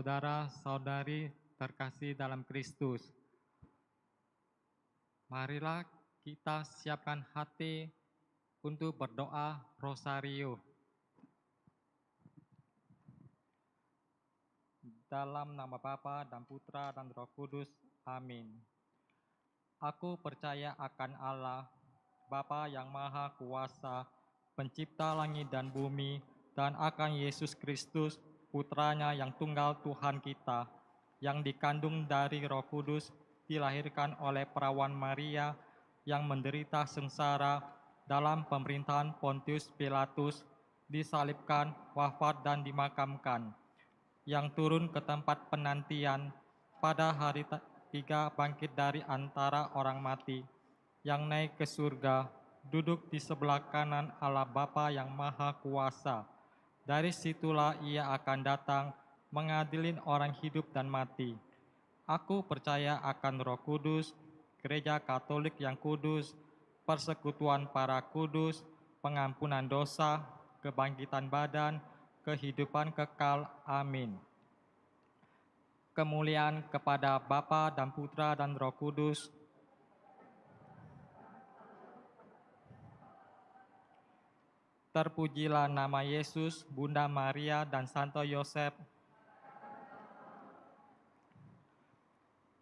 Saudara-saudari terkasih dalam Kristus, marilah kita siapkan hati untuk berdoa rosario. Dalam nama Bapa dan Putra dan Roh Kudus. Amin. Aku percaya akan Allah, Bapa yang Maha Kuasa, Pencipta langit dan bumi, dan akan Yesus Kristus, Putranya yang tunggal Tuhan kita, yang dikandung dari Roh Kudus, dilahirkan oleh perawan Maria, yang menderita sengsara dalam pemerintahan Pontius Pilatus, disalibkan, wafat dan dimakamkan, yang turun ke tempat penantian, pada hari ketiga bangkit dari antara orang mati, yang naik ke surga, duduk di sebelah kanan Allah Bapa yang Maha Kuasa. Dari situlah ia akan datang mengadilin orang hidup dan mati. Aku percaya akan Roh Kudus, Gereja Katolik yang kudus, persekutuan para kudus, pengampunan dosa, kebangkitan badan, kehidupan kekal. Amin. Kemuliaan kepada Bapa dan Putra dan Roh Kudus. Terpujilah nama Yesus, Bunda Maria, dan Santo Yosef.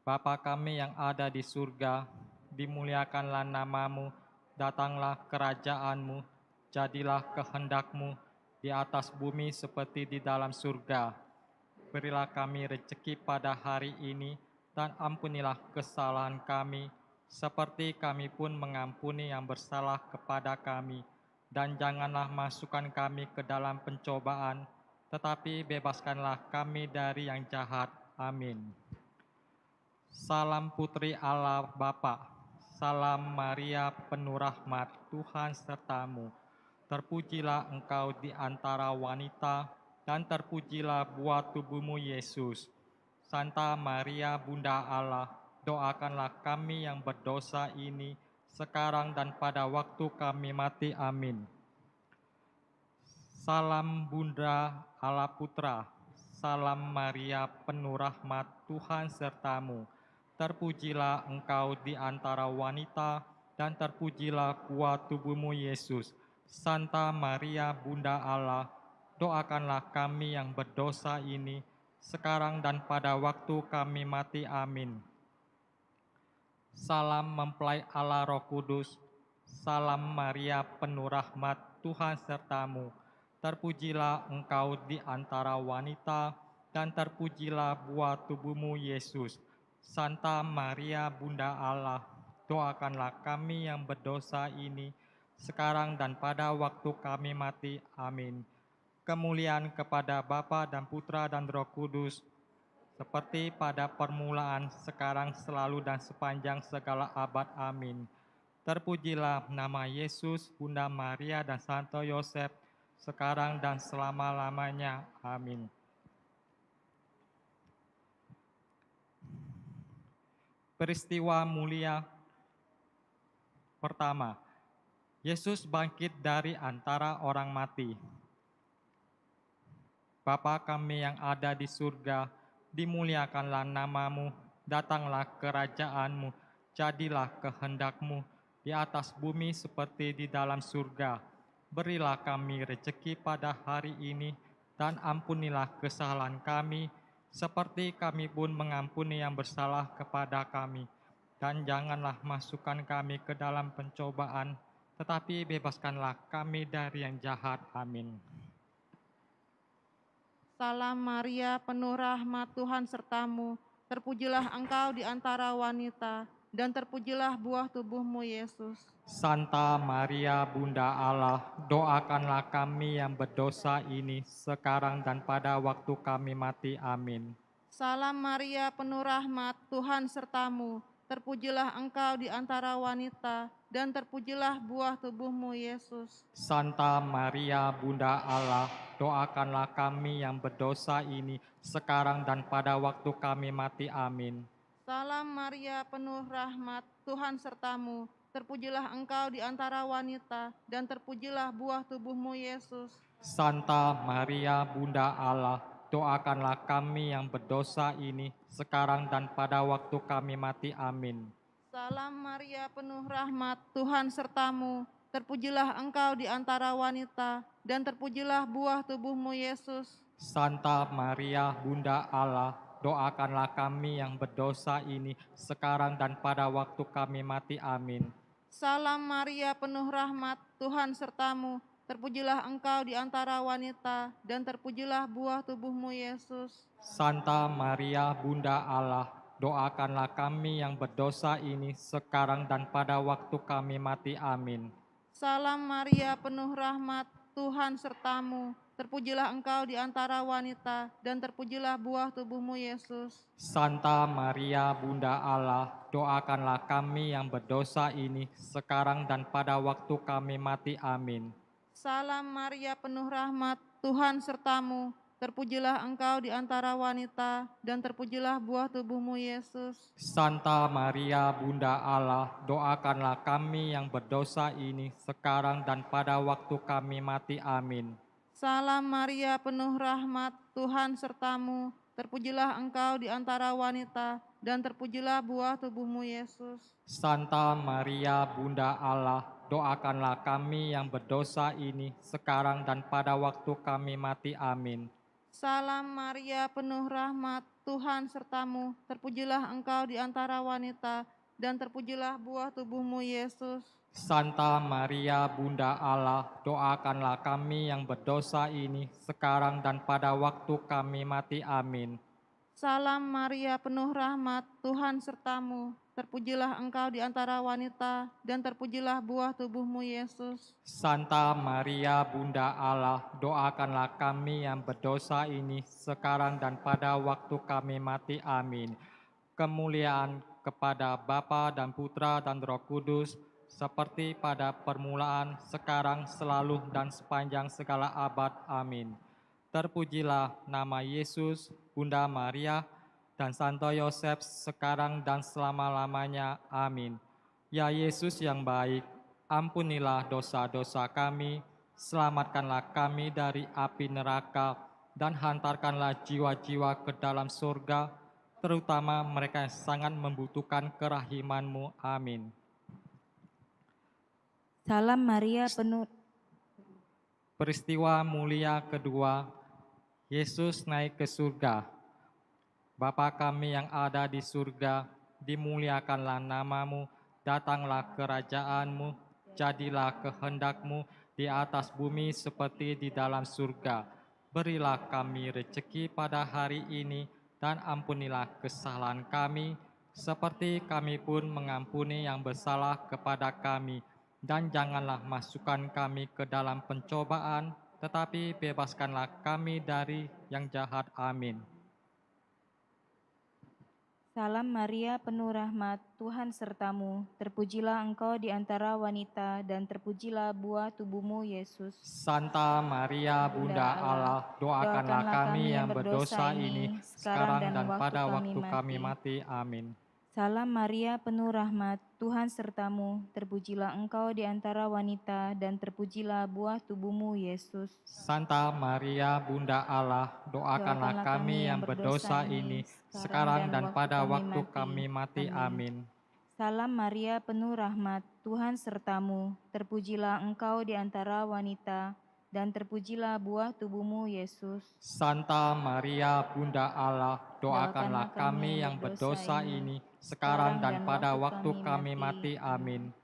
Bapa kami yang ada di surga, dimuliakanlah namamu, datanglah kerajaanmu, jadilah kehendakmu di atas bumi seperti di dalam surga. Berilah kami rezeki pada hari ini, dan ampunilah kesalahan kami, seperti kami pun mengampuni yang bersalah kepada kami. Dan janganlah masukkan kami ke dalam pencobaan, tetapi bebaskanlah kami dari yang jahat. Amin. Salam Putri Allah Bapa, salam Maria penuh rahmat, Tuhan sertamu. Terpujilah engkau di antara wanita, dan terpujilah buah tubuhmu Yesus. Santa Maria Bunda Allah, doakanlah kami yang berdosa ini, sekarang dan pada waktu kami mati. Amin. Salam Bunda Allah Putra, salam Maria penuh rahmat, Tuhan sertamu. Terpujilah engkau di antara wanita, dan terpujilah buah tubuhmu Yesus. Santa Maria Bunda Allah, doakanlah kami yang berdosa ini, sekarang dan pada waktu kami mati. Amin. Salam mempelai Allah Roh Kudus, salam Maria penuh rahmat, Tuhan sertamu. Terpujilah engkau di antara wanita, dan terpujilah buah tubuhmu Yesus. Santa Maria Bunda Allah, doakanlah kami yang berdosa ini, sekarang dan pada waktu kami mati. Amin. Kemuliaan kepada Bapa dan Putra dan Roh Kudus, seperti pada permulaan, sekarang, selalu, dan sepanjang segala abad. Amin. Terpujilah nama Yesus, Bunda Maria, dan Santo Yosef, sekarang dan selama-lamanya. Amin. Peristiwa mulia pertama, Yesus bangkit dari antara orang mati. Bapa kami yang ada di surga, dimuliakanlah namamu, datanglah kerajaanmu, jadilah kehendakmu di atas bumi seperti di dalam surga. Berilah kami rezeki pada hari ini, dan ampunilah kesalahan kami, seperti kami pun mengampuni yang bersalah kepada kami. Dan janganlah masukkan kami ke dalam pencobaan, tetapi bebaskanlah kami dari yang jahat. Amin. Salam Maria, penuh rahmat, Tuhan sertamu. Terpujilah engkau di antara wanita, dan terpujilah buah tubuhmu Yesus. Santa Maria Bunda Allah, doakanlah kami yang berdosa ini, sekarang dan pada waktu kami mati. Amin. Salam Maria, penuh rahmat, Tuhan sertamu. Terpujilah engkau di antara wanita, dan terpujilah buah tubuhmu Yesus. Santa Maria Bunda Allah, doakanlah kami yang berdosa ini, sekarang dan pada waktu kami mati. Amin. Salam Maria, penuh rahmat, Tuhan sertamu. Terpujilah engkau di antara wanita, dan terpujilah buah tubuhmu Yesus. Santa Maria Bunda Allah, doakanlah kami yang berdosa ini, sekarang dan pada waktu kami mati. Amin. Salam Maria, penuh rahmat, Tuhan sertamu. Terpujilah engkau di antara wanita, dan terpujilah buah tubuhmu, Yesus. Santa Maria, Bunda Allah, doakanlah kami yang berdosa ini, sekarang dan pada waktu kami mati. Amin. Salam Maria, penuh rahmat, Tuhan sertamu. Terpujilah engkau di antara wanita, dan terpujilah buah tubuhmu, Yesus. Santa Maria, Bunda Allah, doakanlah kami yang berdosa ini, sekarang dan pada waktu kami mati. Amin. Salam Maria, penuh rahmat, Tuhan sertamu. Terpujilah engkau di antara wanita, dan terpujilah buah tubuhmu, Yesus. Santa Maria, Bunda Allah, doakanlah kami yang berdosa ini, sekarang dan pada waktu kami mati. Amin. Salam Maria, penuh rahmat, Tuhan sertamu. Terpujilah engkau di antara wanita, dan terpujilah buah tubuhmu, Yesus. Santa Maria, Bunda Allah, doakanlah kami yang berdosa ini, sekarang dan pada waktu kami mati. Amin. Salam Maria, penuh rahmat, Tuhan sertamu. Terpujilah engkau di antara wanita, dan terpujilah buah tubuhmu, Yesus. Santa Maria, Bunda Allah, doakanlah kami yang berdosa ini, sekarang dan pada waktu kami mati. Amin. Salam Maria, penuh rahmat, Tuhan sertamu. Terpujilah engkau di antara wanita, dan terpujilah buah tubuhmu, Yesus. Santa Maria, Bunda Allah, doakanlah kami yang berdosa ini, sekarang dan pada waktu kami mati. Amin. Salam Maria, penuh rahmat, Tuhan sertamu. Terpujilah engkau di antara wanita, dan terpujilah buah tubuhmu, Yesus. Santa Maria, Bunda Allah, doakanlah kami yang berdosa ini, sekarang dan pada waktu kami mati. Amin. Kemuliaan kepada Bapa dan Putra dan Roh Kudus, seperti pada permulaan, sekarang, selalu, dan sepanjang segala abad. Amin. Terpujilah nama Yesus, Bunda Maria, dan Santo Yosef, sekarang dan selama-lamanya. Amin. Ya Yesus yang baik, ampunilah dosa-dosa kami, selamatkanlah kami dari api neraka, dan hantarkanlah jiwa-jiwa ke dalam surga, terutama mereka yang sangat membutuhkan kerahiman-Mu. Amin. Salam Maria, penuh Peristiwa mulia kedua, Yesus naik ke surga. Bapa kami yang ada di surga, dimuliakanlah nama-Mu, datanglah kerajaan-Mu, jadilah kehendak-Mu di atas bumi seperti di dalam surga. Berilah kami rezeki pada hari ini, dan ampunilah kesalahan kami, seperti kami pun mengampuni yang bersalah kepada kami. Dan janganlah masukkan kami ke dalam pencobaan, tetapi bebaskanlah kami dari yang jahat. Amin. Salam Maria, penuh rahmat, Tuhan sertamu. Terpujilah engkau di antara wanita, dan terpujilah buah tubuhmu, Yesus. Santa Maria, Bunda Allah, doakanlah kami yang berdosa ini, sekarang dan pada waktu kami mati. Amin. Salam Maria, penuh rahmat, Tuhan sertamu. Terpujilah engkau di antara wanita, dan terpujilah buah tubuhmu, Yesus. Santa Maria, Bunda Allah, doakanlah kami yang berdosa ini, sekarang dan pada waktu kami mati. Amin. Salam Maria, penuh rahmat, Tuhan sertamu. Terpujilah engkau di antara wanita, dan terpujilah buah tubuhmu, Yesus. Santa Maria, Bunda Allah, doakanlah kami yang berdosa ini, sekarang dan pada waktu kami mati. Amin.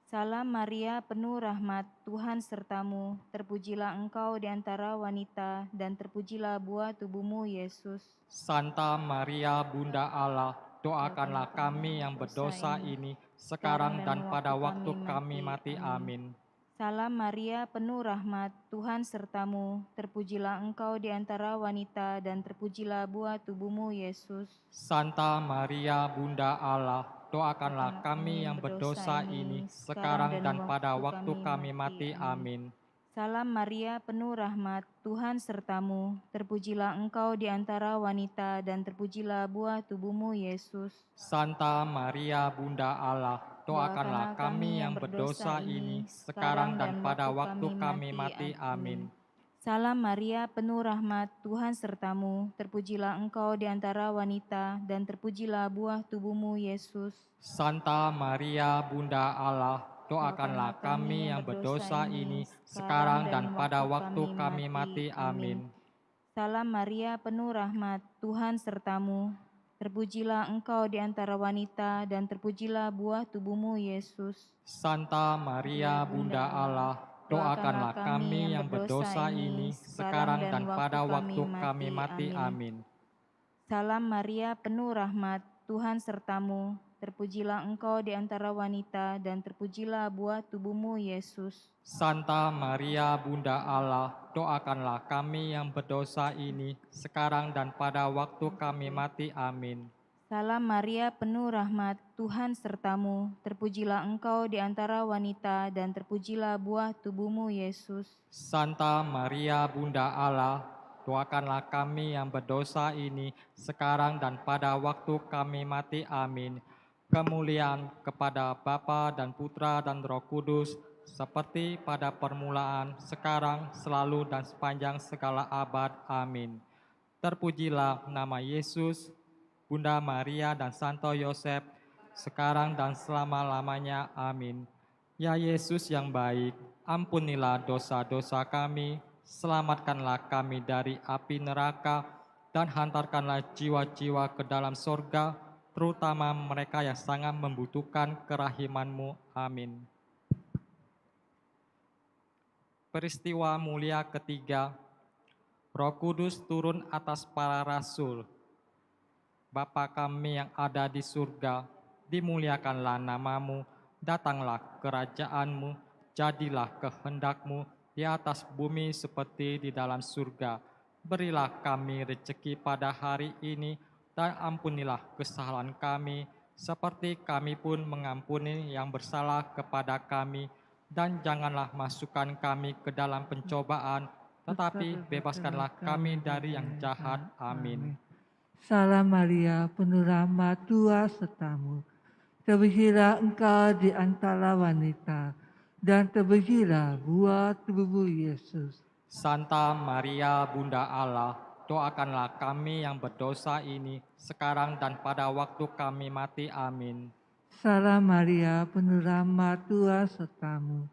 Salam Maria, penuh rahmat, Tuhan sertamu. Terpujilah engkau di antara wanita, dan terpujilah buah tubuhmu, Yesus. Santa Maria, Bunda Allah, doakanlah kami yang berdosa ini, sekarang dan pada waktu kami mati. Amin. Salam Maria, penuh rahmat, Tuhan sertamu. Terpujilah engkau di antara wanita, dan terpujilah buah tubuhmu, Yesus. Santa Maria, Bunda Allah, doakanlah kami yang berdosa ini, sekarang dan pada waktu kami mati. Amin. Salam Maria, penuh rahmat, Tuhan sertamu. Terpujilah engkau di antara wanita, dan terpujilah buah tubuhmu, Yesus. Santa Maria, Bunda Allah, doakanlah kami yang berdosa ini, sekarang dan pada waktu kami mati. Amin. Salam Maria, penuh rahmat, Tuhan sertamu. Terpujilah engkau di antara wanita, dan terpujilah buah tubuhmu, Yesus. Santa Maria, Bunda Allah, doakanlah kami yang berdosa ini sekarang dan pada waktu kami mati. Amin. Salam Maria, penuh rahmat, Tuhan sertamu. Terpujilah engkau di antara wanita, dan terpujilah buah tubuhmu, Yesus. Santa Maria, Bunda Allah, doakanlah kami yang berdosa ini sekarang dan pada waktu kami mati. Amin. Salam Maria, penuh rahmat, Tuhan sertamu. Terpujilah engkau di antara wanita, dan terpujilah buah tubuhmu, Yesus. Santa Maria, Bunda Allah, doakanlah kami yang berdosa ini sekarang dan pada waktu kami mati. Amin. Salam Maria, penuh rahmat, Tuhan sertamu. Terpujilah engkau di antara wanita, dan terpujilah buah tubuhmu, Yesus. Santa Maria, Bunda Allah, doakanlah kami yang berdosa ini sekarang dan pada waktu kami mati. Amin. Kemuliaan kepada Bapa dan Putra dan Roh Kudus, seperti pada permulaan, sekarang, selalu, dan sepanjang segala abad. Amin. Terpujilah nama Yesus, Bunda Maria dan Santo Yosef, sekarang dan selama-lamanya. Amin. Ya Yesus yang baik, ampunilah dosa-dosa kami, selamatkanlah kami dari api neraka, dan hantarkanlah jiwa-jiwa ke dalam sorga, terutama mereka yang sangat membutuhkan kerahiman-Mu. Amin. Peristiwa mulia ketiga, Roh Kudus turun atas para rasul. Bapa kami yang ada di surga, dimuliakanlah nama-Mu, datanglah kerajaan-Mu, jadilah kehendak-Mu di atas bumi seperti di dalam surga. Berilah kami rezeki pada hari ini, dan ampunilah kesalahan kami, seperti kami pun mengampuni yang bersalah kepada kami. Dan janganlah masukkan kami ke dalam pencobaan, tetapi bebaskanlah kami dari yang jahat. Amin. Salam Maria, penuh rahmat, Tuhan sertamu. Terpujilah engkau di antara wanita, dan terpujilah buah tubuhmu, Yesus. Santa Maria, Bunda Allah, doakanlah kami yang berdosa ini sekarang dan pada waktu kami mati. Amin. Salam Maria, penuh rahmat, Tuhan sertamu.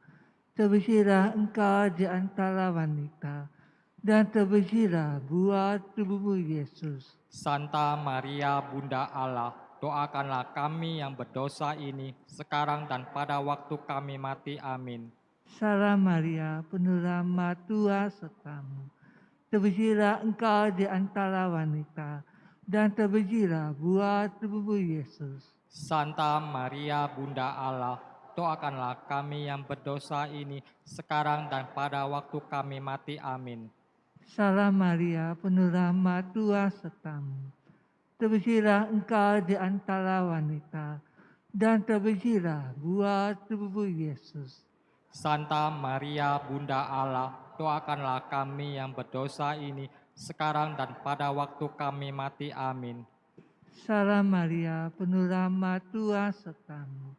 Terpujilah engkau di antara wanita, dan terpujilah buah tubuhmu, Yesus. Santa Maria, Bunda Allah, doakanlah kami yang berdosa ini sekarang dan pada waktu kami mati. Amin. Salam Maria, penuh rahmat, Tuhan sertamu. Terpujilah engkau di antara wanita, dan terpujilah buah tubuhmu, Yesus. Santa Maria, Bunda Allah, doakanlah kami yang berdosa ini sekarang dan pada waktu kami mati. Amin. Salam Maria, penuh rahmat, Tuhan sertamu. Terpujilah engkau di antara wanita, dan terpujilah buah tubuhmu, Yesus. Santa Maria, Bunda Allah, doakanlah kami yang berdosa ini sekarang dan pada waktu kami mati. Amin. Salam Maria, penuh rahmat, Tuhan sertamu.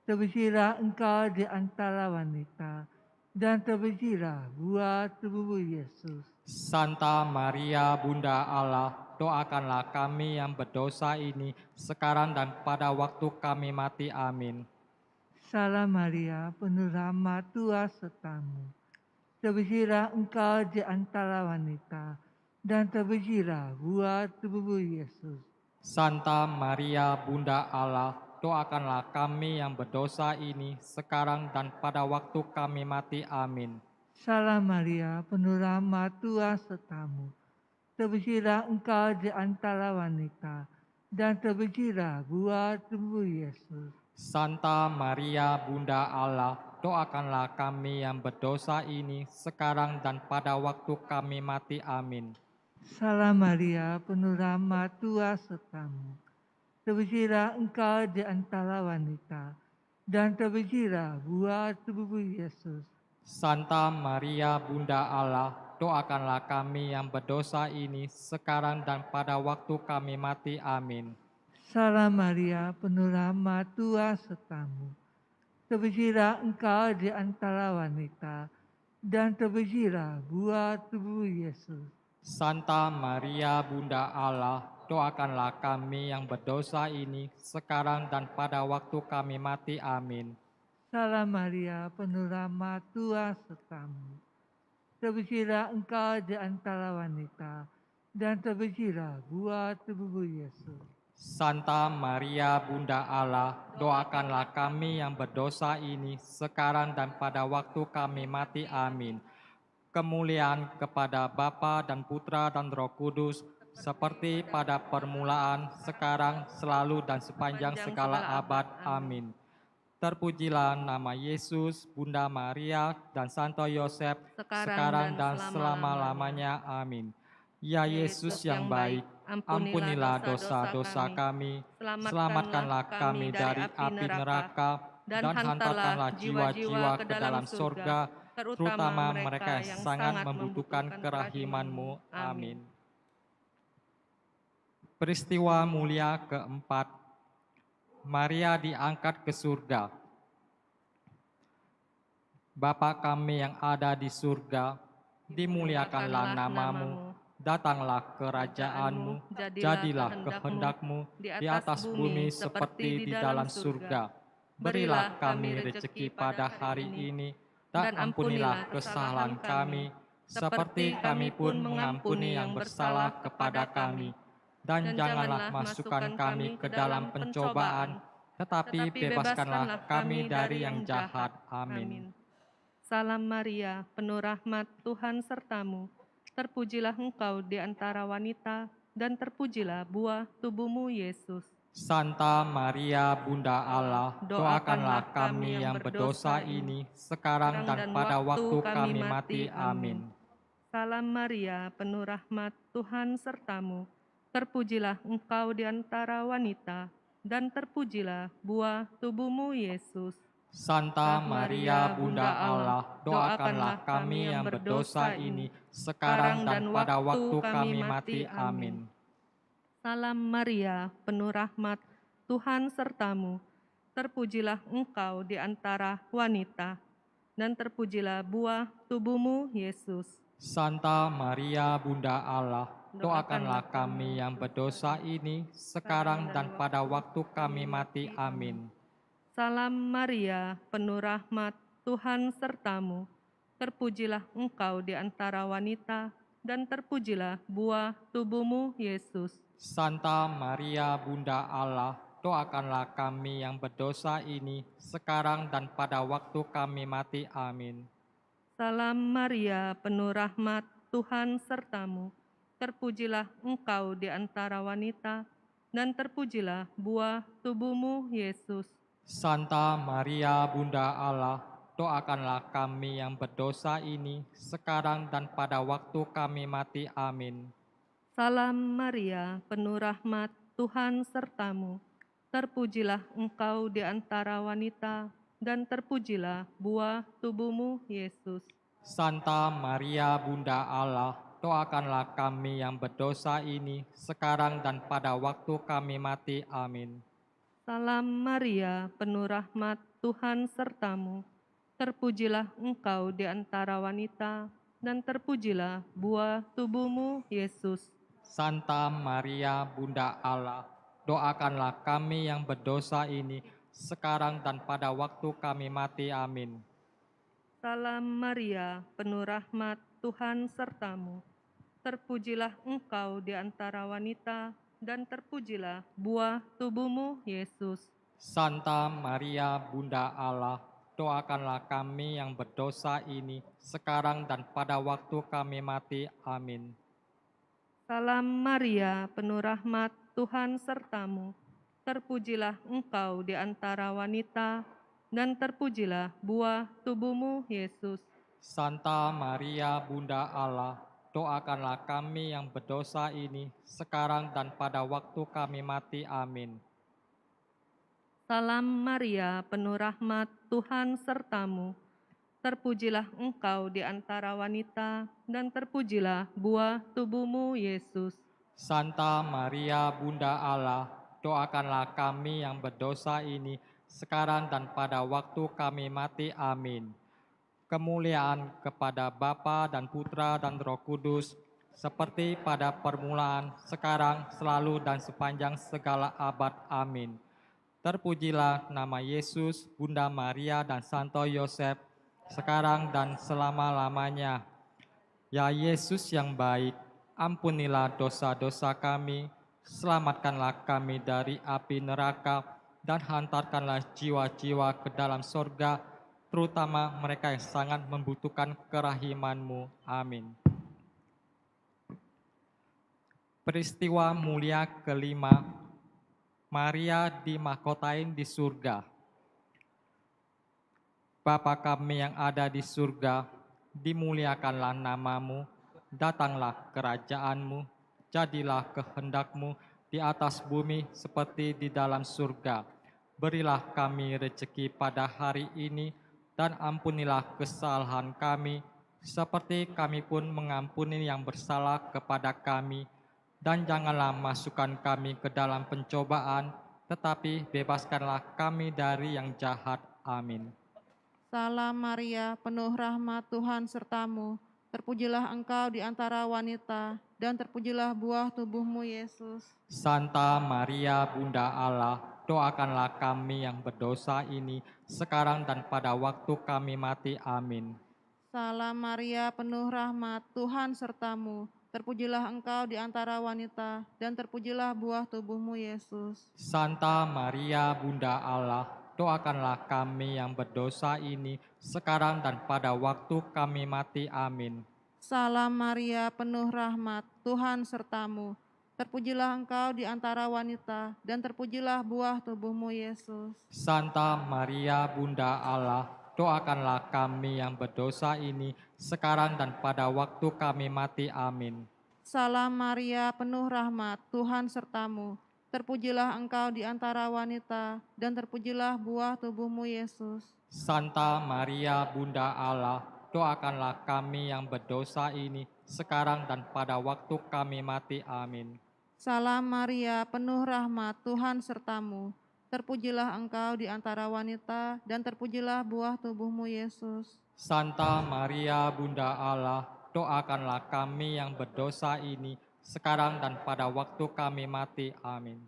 Terpujilah engkau di antara wanita, dan terpujilah buah tubuhmu, Yesus. Santa Maria, Bunda Allah, doakanlah kami yang berdosa ini sekarang dan pada waktu kami mati. Amin. Salam Maria, penuh rahmat, Tuhan sertamu. Terpujilah engkau di antara wanita, dan terpujilah buah tubuhmu, Yesus. Santa Maria, Bunda Allah, doakanlah kami yang berdosa ini sekarang dan pada waktu kami mati. Amin. Salam Maria, penuh rahmat, Tuhan sertamu. Terpujilah engkau di antara wanita, dan terpujilah buah tubuhmu, Yesus. Santa Maria, Bunda Allah, doakanlah kami yang berdosa ini sekarang dan pada waktu kami mati. Amin. Salam Maria, penuh rahmat, Tuhan sertamu. Terpujilah engkau di antara wanita, dan terpujilah buah tubuhmu, Yesus. Santa Maria, Bunda Allah, doakanlah kami yang berdosa ini sekarang dan pada waktu kami mati. Amin. Salam Maria, penuh rahmat, Tuhan sertamu. Terpujilah engkau di antara wanita, dan terpujilah buah tubuh Yesus. Santa Maria Bunda Allah, doakanlah kami yang berdosa ini sekarang dan pada waktu kami mati. Amin. Salam Maria, penuh rahmat, Tuhan sertamu. Terpujilah engkau di antara wanita, dan terpujilah buah tubuh Yesus. Santa Maria Bunda Allah, doakanlah kami yang berdosa ini sekarang dan pada waktu kami mati. Amin. Kemuliaan kepada Bapa dan Putra dan Roh Kudus, seperti pada permulaan, sekarang, selalu, dan sepanjang segala abad. Amin. Terpujilah nama Yesus, Bunda Maria, dan Santo Yosef, sekarang dan selama-lamanya. Amin. Ya Yesus yang baik, ampunilah dosa-dosa kami, selamatkanlah kami dari api neraka, dan hantarkanlah jiwa-jiwa ke dalam surga, terutama mereka yang sangat membutuhkan kerahiman-Mu. Amin. Peristiwa mulia keempat, Maria diangkat ke surga. Bapa kami yang ada di surga, dimuliakanlah namamu, datanglah kerajaan-Mu, jadilah kehendak-Mu di atas bumi seperti di dalam surga. Berilah kami rezeki pada hari ini, dan ampunilah kesalahan kami, seperti kami pun mengampuni yang bersalah kepada kami. Dan janganlah masukkan kami ke dalam pencobaan, tetapi bebaskanlah kami dari yang jahat. Amin. Salam Maria, penuh rahmat, Tuhan sertamu. Terpujilah engkau di antara wanita, dan terpujilah buah tubuhmu, Yesus. Santa Maria Bunda Allah, doakanlah kami yang berdosa ini, sekarang dan pada waktu kami mati. Amin. Salam Maria, penuh rahmat, Tuhan sertamu. Terpujilah engkau di antara wanita, dan terpujilah buah tubuhmu, Yesus. Santa Maria Bunda Allah, doakanlah kami yang berdosa ini, sekarang dan pada waktu kami mati. Amin. Salam Maria, penuh rahmat, Tuhan sertamu. Terpujilah engkau di antara wanita, dan terpujilah buah tubuhmu, Yesus. Santa Maria Bunda Allah, doakanlah kami yang berdosa ini, sekarang dan pada waktu kami mati. Amin. Salam Maria, penuh rahmat, Tuhan sertamu. Terpujilah engkau di antara wanita, dan terpujilah buah tubuhmu, Yesus. Santa Maria Bunda Allah, doakanlah kami yang berdosa ini, sekarang dan pada waktu kami mati. Amin. Salam Maria, penuh rahmat, Tuhan sertamu. Terpujilah engkau di antara wanita, dan terpujilah buah tubuhmu, Yesus. Santa Maria Bunda Allah, doakanlah kami yang berdosa ini, sekarang dan pada waktu kami mati. Amin. Salam Maria, penuh rahmat, Tuhan sertamu. Terpujilah engkau di antara wanita, dan terpujilah buah tubuhmu, Yesus. Santa Maria Bunda Allah, doakanlah kami yang berdosa ini, sekarang dan pada waktu kami mati. Amin. Salam Maria, penuh rahmat, Tuhan sertamu. Terpujilah engkau di antara wanita, dan terpujilah buah tubuhmu, Yesus. Santa Maria Bunda Allah, doakanlah kami yang berdosa ini, sekarang dan pada waktu kami mati. Amin. Salam Maria, penuh rahmat, Tuhan sertamu. Terpujilah engkau di antara wanita, dan terpujilah buah tubuhmu, Yesus. Santa Maria Bunda Allah, doakanlah kami yang berdosa ini, sekarang dan pada waktu kami mati. Amin. Salam Maria, penuh rahmat, Tuhan sertamu. Terpujilah engkau di antara wanita, dan terpujilah buah tubuhmu, Yesus. Santa Maria Bunda Allah, doakanlah kami yang berdosa ini, sekarang dan pada waktu kami mati. Amin. Salam Maria, penuh rahmat, Tuhan sertamu. Terpujilah engkau di antara wanita, dan terpujilah buah tubuhmu, Yesus. Santa Maria Bunda Allah, doakanlah kami yang berdosa ini, sekarang dan pada waktu kami mati. Amin. kemuliaan kepada Bapa dan Putra dan Roh Kudus, seperti pada permulaan, sekarang, selalu, dan sepanjang segala abad. Amin. Terpujilah nama Yesus, Bunda Maria, dan Santo Yosef, sekarang dan selama-lamanya. Ya Yesus yang baik, ampunilah dosa-dosa kami, selamatkanlah kami dari api neraka, dan hantarkanlah jiwa-jiwa ke dalam sorga, terutama mereka yang sangat membutuhkan kerahiman-Mu. Amin. Peristiwa mulia kelima, Maria dimahkotain di surga. Bapa kami yang ada di surga, dimuliakanlah namamu, datanglah kerajaanmu, jadilah kehendak-Mu di atas bumi seperti di dalam surga. Berilah kami rezeki pada hari ini, dan ampunilah kesalahan kami, seperti kami pun mengampuni yang bersalah kepada kami. Dan janganlah masukkan kami ke dalam pencobaan, tetapi bebaskanlah kami dari yang jahat. Amin. Salam Maria, penuh rahmat, Tuhan sertamu. Terpujilah engkau di antara wanita, dan terpujilah buah tubuhmu, Yesus. Santa Maria, Bunda Allah, doakanlah kami yang berdosa ini, sekarang dan pada waktu kami mati. Amin. Salam Maria, penuh rahmat, Tuhan sertamu. Terpujilah engkau di antara wanita, dan terpujilah buah tubuhmu, Yesus. Santa Maria, Bunda Allah, doakanlah kami yang berdosa ini, sekarang dan pada waktu kami mati. Amin. Salam Maria, penuh rahmat, Tuhan sertamu. Terpujilah engkau di antara wanita, dan terpujilah buah tubuhmu, Yesus. Santa Maria, Bunda Allah, doakanlah kami yang berdosa ini, sekarang dan pada waktu kami mati. Amin. Salam Maria, penuh rahmat, Tuhan sertamu. Terpujilah engkau di antara wanita, dan terpujilah buah tubuhmu, Yesus. Santa Maria, Bunda Allah, doakanlah kami yang berdosa ini, sekarang dan pada waktu kami mati. Amin. Salam Maria, penuh rahmat, Tuhan sertamu. Terpujilah engkau di antara wanita, dan terpujilah buah tubuhmu, Yesus. Santa Maria, Bunda Allah, doakanlah kami yang berdosa ini, sekarang dan pada waktu kami mati. Amin.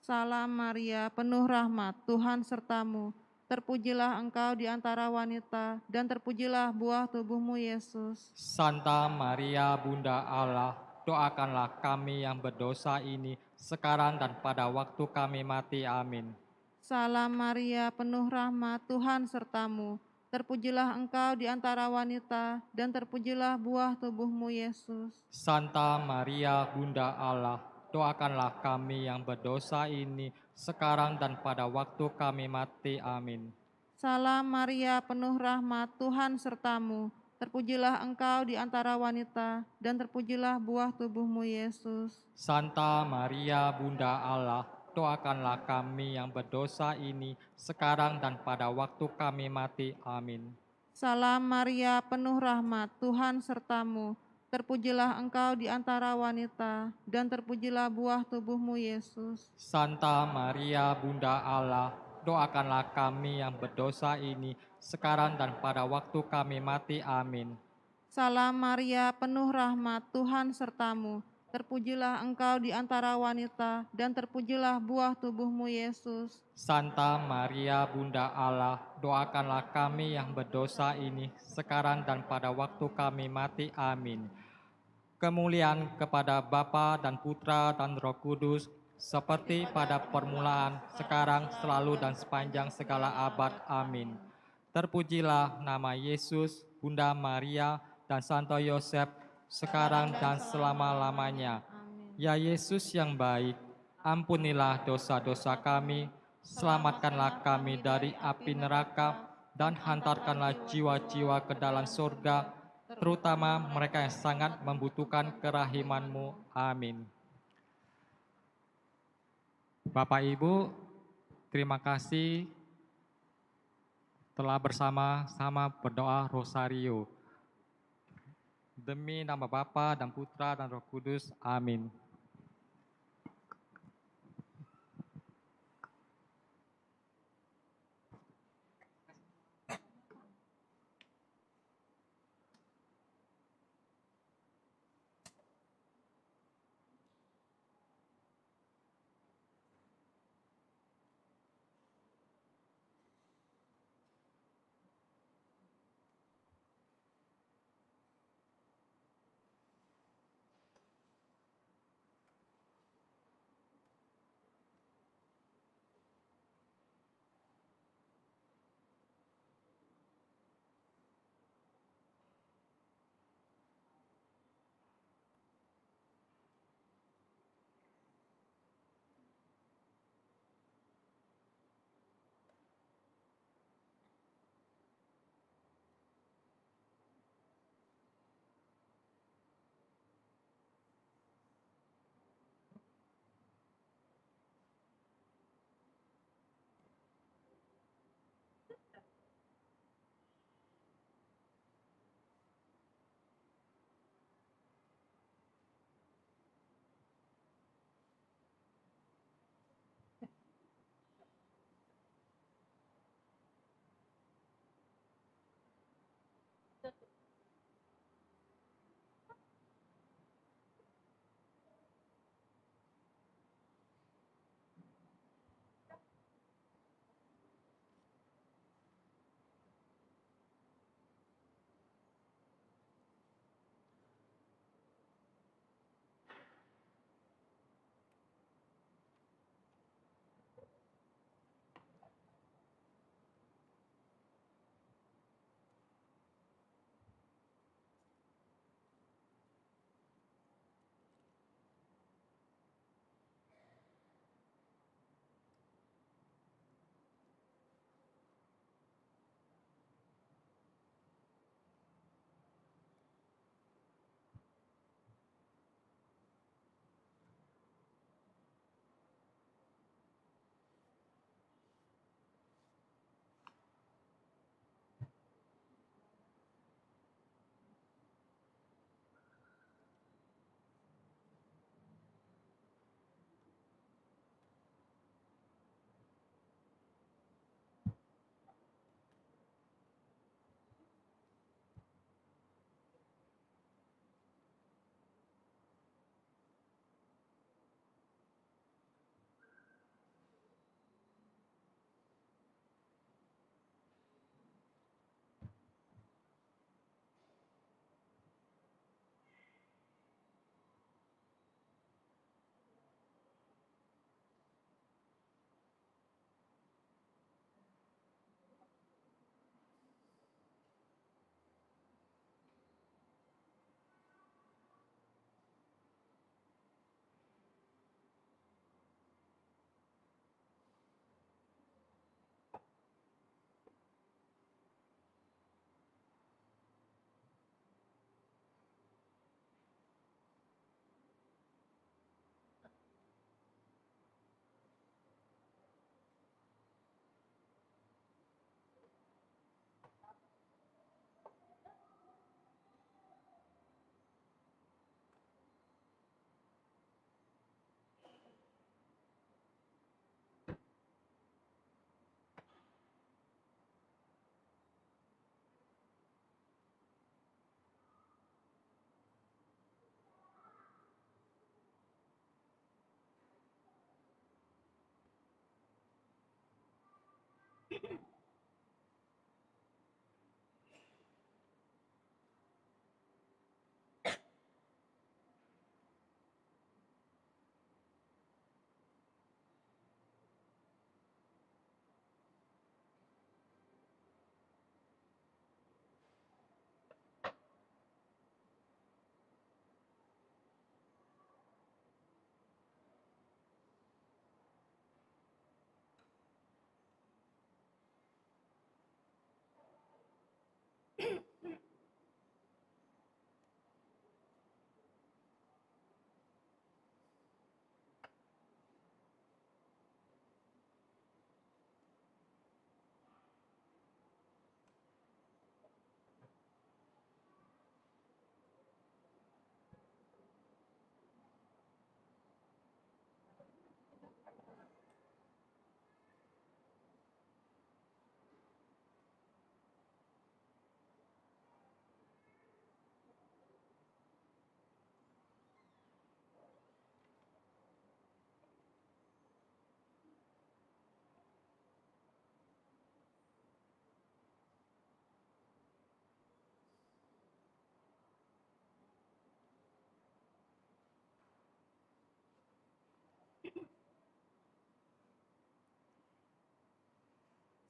Salam Maria, penuh rahmat, Tuhan sertamu. Terpujilah engkau di antara wanita, dan terpujilah buah tubuhmu, Yesus. Santa Maria, Bunda Allah, doakanlah kami yang berdosa ini, sekarang dan pada waktu kami mati. Amin. Salam Maria, penuh rahmat, Tuhan sertamu. Terpujilah engkau di antara wanita, dan terpujilah buah tubuhmu, Yesus. Santa Maria, Bunda Allah, doakanlah kami yang berdosa ini, sekarang dan pada waktu kami mati. Amin. Salam Maria, penuh rahmat, Tuhan sertamu. Terpujilah engkau di antara wanita, dan terpujilah buah tubuhmu, Yesus. Santa Maria, Bunda Allah, doakanlah kami yang berdosa ini, sekarang dan pada waktu kami mati. Amin. Salam Maria, penuh rahmat, Tuhan sertamu. Terpujilah engkau di antara wanita, dan terpujilah buah tubuhmu, Yesus. Santa Maria, Bunda Allah, doakanlah kami yang berdosa ini, sekarang dan pada waktu kami mati. Amin. Salam Maria, penuh rahmat, Tuhan sertamu. Terpujilah engkau di antara wanita, dan terpujilah buah tubuhmu, Yesus. Santa Maria, Bunda Allah, doakanlah kami yang berdosa ini, sekarang dan pada waktu kami mati. Amin. Kemuliaan kepada Bapa dan Putra dan Roh Kudus, seperti pada permulaan, sekarang, selalu, dan sepanjang segala abad. Amin. Terpujilah nama Yesus, Bunda Maria, dan Santo Yosef, sekarang dan selama-lamanya. Ya Yesus yang baik, ampunilah dosa-dosa kami, selamatkanlah kami dari api neraka, dan hantarkanlah jiwa-jiwa ke dalam surga, terutama mereka yang sangat membutuhkan kerahiman-Mu. Amin. Bapak Ibu, terima kasih telah bersama-sama berdoa rosario. Demi nama Bapa dan Putra dan Roh Kudus. Amin.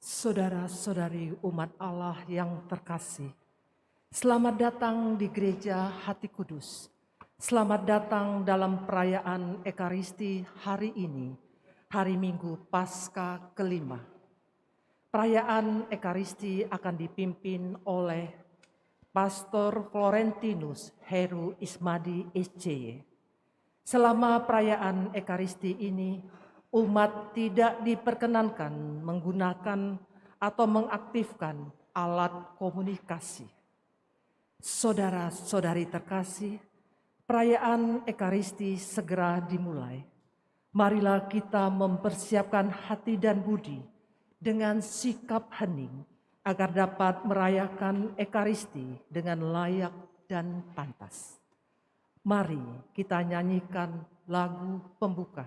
Saudara-saudari umat Allah yang terkasih, selamat datang di Gereja Hati Kudus. Selamat datang dalam perayaan Ekaristi hari ini, hari Minggu Paskah kelima. Perayaan Ekaristi akan dipimpin oleh Pastor Florentinus Heru Ismadi SCY. Selama perayaan Ekaristi ini, umat tidak diperkenankan menggunakan atau mengaktifkan alat komunikasi. Saudara-saudari terkasih, perayaan Ekaristi segera dimulai. Marilah kita mempersiapkan hati dan budi dengan sikap hening agar dapat merayakan Ekaristi dengan layak dan pantas. Mari kita nyanyikan lagu pembuka.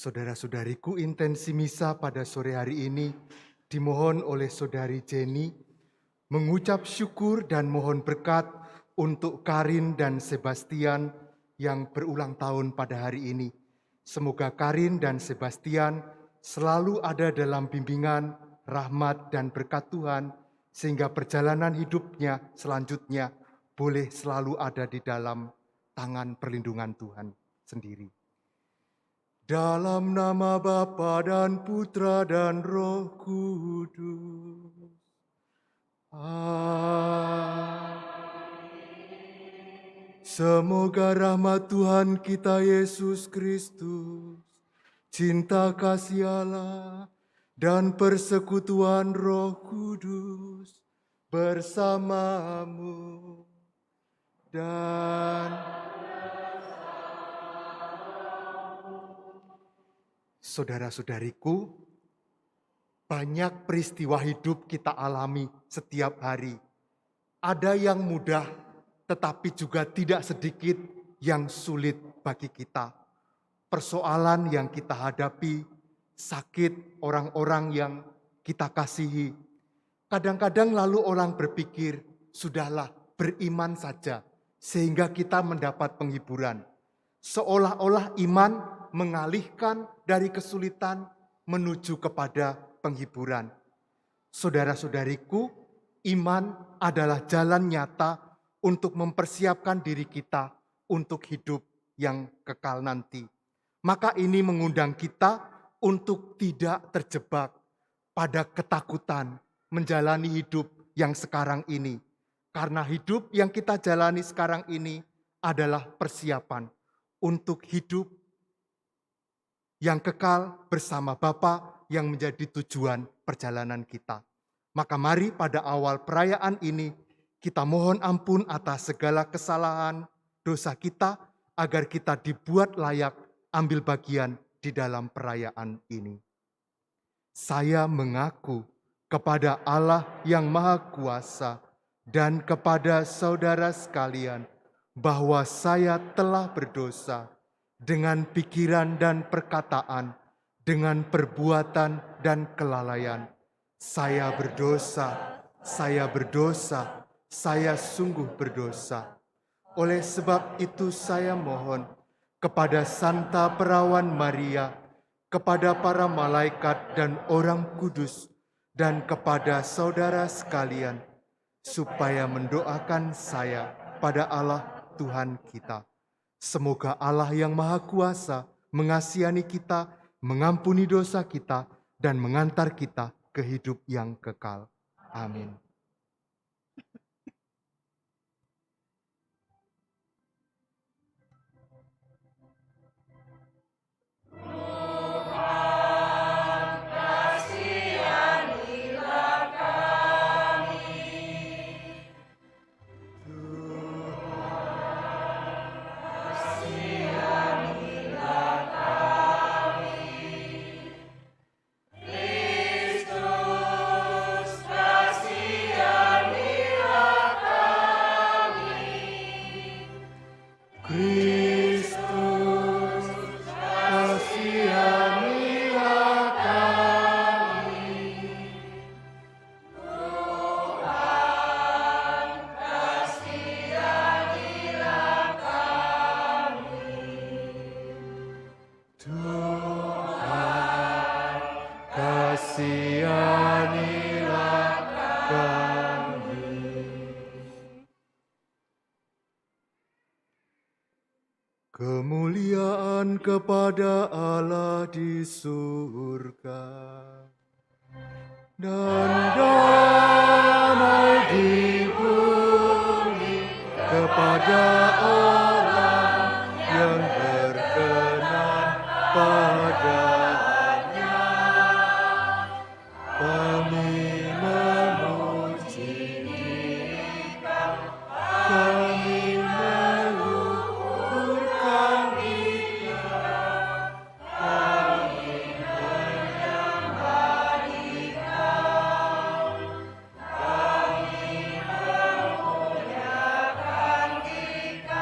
Saudara-saudariku, intensi misa pada sore hari ini dimohon oleh Saudari Jenny mengucap syukur dan mohon berkat untuk Karin dan Sebastian yang berulang tahun pada hari ini. Semoga Karin dan Sebastian selalu ada dalam bimbingan, rahmat, dan berkat Tuhan, sehingga perjalanan hidupnya selanjutnya boleh selalu ada di dalam tangan perlindungan Tuhan sendiri. Dalam nama Bapa dan Putra dan Roh Kudus. Amin. Semoga rahmat Tuhan kita Yesus Kristus, cinta kasih Allah, dan persekutuan Roh Kudus bersamamu dan Saudara-saudariku, banyak peristiwa hidup kita alami setiap hari. Ada yang mudah, tetapi juga tidak sedikit yang sulit bagi kita. Persoalan yang kita hadapi, sakit orang-orang yang kita kasihi. Kadang-kadang lalu orang berpikir, sudahlah beriman saja, sehingga kita mendapat penghiburan. Seolah-olah iman mengalihkan dari kesulitan menuju kepada penghiburan. Saudara-saudariku, iman adalah jalan nyata untuk mempersiapkan diri kita untuk hidup yang kekal nanti. Maka ini mengundang kita untuk tidak terjebak pada ketakutan menjalani hidup yang sekarang ini. Karena hidup yang kita jalani sekarang ini adalah persiapan untuk hidup yang kekal bersama Bapa yang menjadi tujuan perjalanan kita. Maka mari pada awal perayaan ini kita mohon ampun atas segala kesalahan dosa kita agar kita dibuat layak ambil bagian di dalam perayaan ini. Saya mengaku kepada Allah yang Maha Kuasa dan kepada saudara sekalian bahwa saya telah berdosa dengan pikiran dan perkataan, dengan perbuatan dan kelalaian. Saya berdosa, saya sungguh berdosa. Oleh sebab itu saya mohon kepada Santa Perawan Maria, kepada para malaikat dan orang kudus, dan kepada saudara sekalian, supaya mendoakan saya pada Allah Tuhan kita. Semoga Allah yang Maha Kuasa mengasihani kita, mengampuni dosa kita, dan mengantar kita ke hidup yang kekal. Amin. Kemuliaan kepada Allah di surga dan damai di bumi kepada orang yang berkenan padanya. Kami memuji Dia, kami meluhurkan Dia, kami menyembah Dia, kami memuliakan Dia.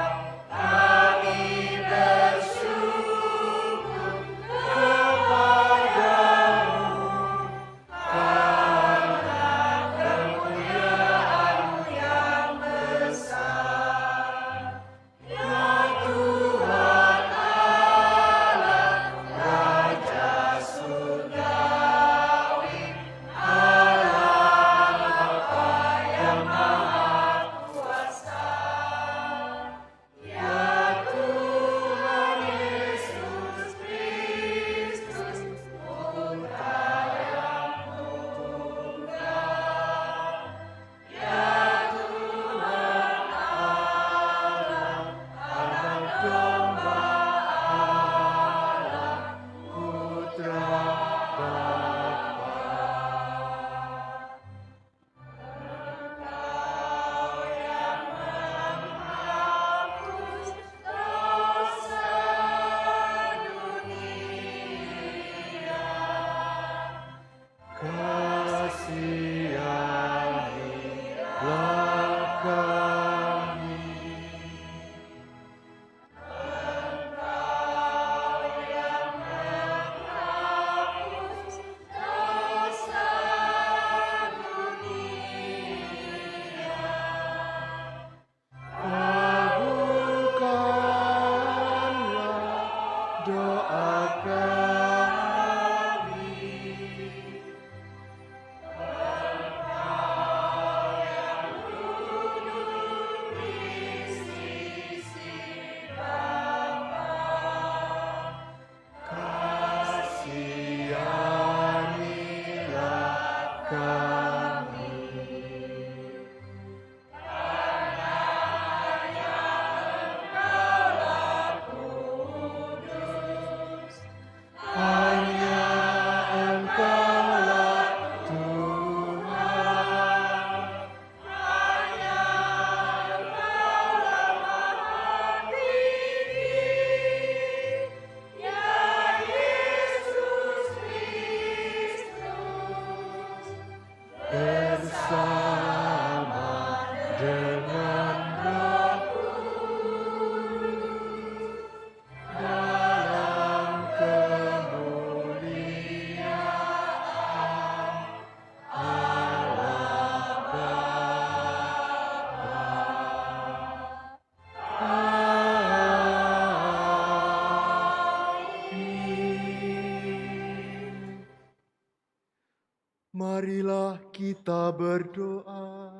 kita berdoa.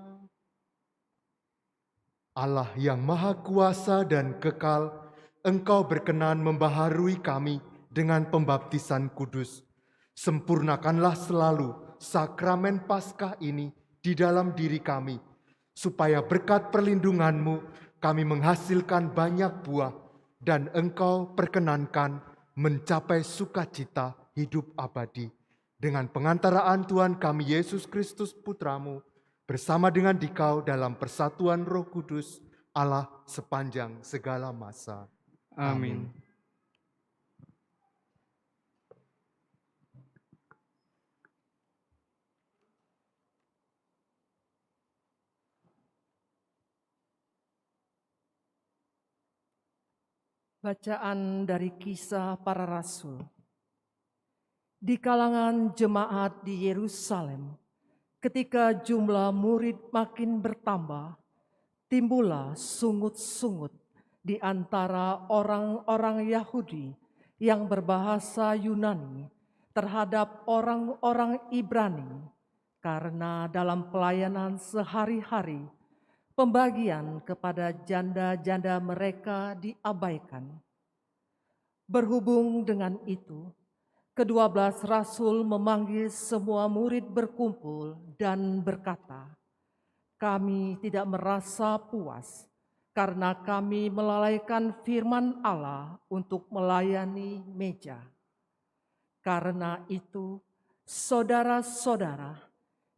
Allah yang Maha Kuasa dan Kekal, Engkau berkenan membaharui kami dengan pembaptisan kudus. Sempurnakanlah selalu sakramen Paskah ini di dalam diri kami, supaya berkat perlindungan-Mu kami menghasilkan banyak buah dan Engkau perkenankan mencapai sukacita hidup abadi. Dengan pengantaraan Tuhan kami Yesus Kristus Putra-Mu, bersama dengan Dikau dalam persatuan Roh Kudus, Allah sepanjang segala masa. Amin. Bacaan dari Kisah Para Rasul. Di kalangan jemaat di Yerusalem, ketika jumlah murid makin bertambah, timbullah sungut-sungut di antara orang-orang Yahudi yang berbahasa Yunani terhadap orang-orang Ibrani, karena dalam pelayanan sehari-hari, pembagian kepada janda-janda mereka diabaikan. Berhubung dengan itu, ke-12 Rasul memanggil semua murid berkumpul dan berkata, "Kami tidak merasa puas karena kami melalaikan firman Allah untuk melayani meja. Karena itu, saudara-saudara,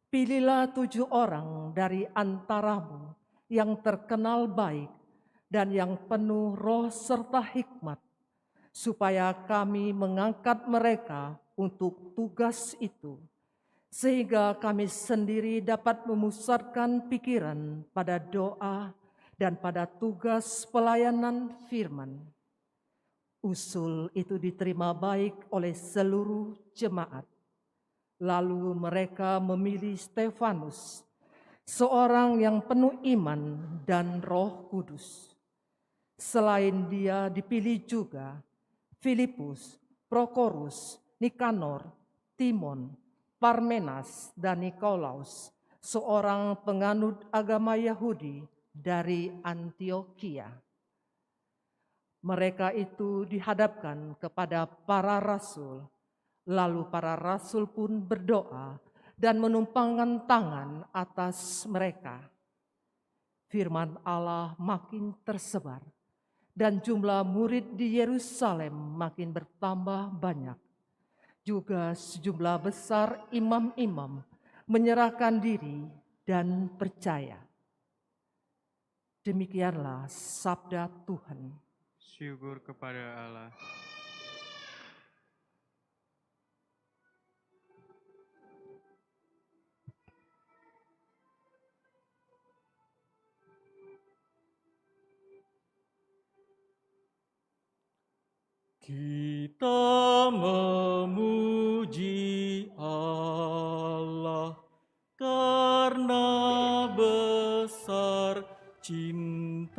pilihlah 7 orang dari antaramu yang terkenal baik dan yang penuh roh serta hikmat, supaya kami mengangkat mereka untuk tugas itu, sehingga kami sendiri dapat memusatkan pikiran pada doa dan pada tugas pelayanan firman." Usul itu diterima baik oleh seluruh jemaat. Lalu mereka memilih Stefanus, seorang yang penuh iman dan Roh Kudus. Selain dia dipilih juga Filipus, Prokorus, Nikanor, Timon, Parmenas, dan Nikolaus, seorang penganut agama Yahudi dari Antiokhia. Mereka itu dihadapkan kepada para rasul, lalu para rasul pun berdoa dan menumpangkan tangan atas mereka. Firman Allah makin tersebar, dan jumlah murid di Yerusalem makin bertambah banyak. Juga sejumlah besar imam-imam menyerahkan diri dan percaya. Demikianlah sabda Tuhan. Syukur kepada Allah. Kita memuji Allah karena besar cintanya.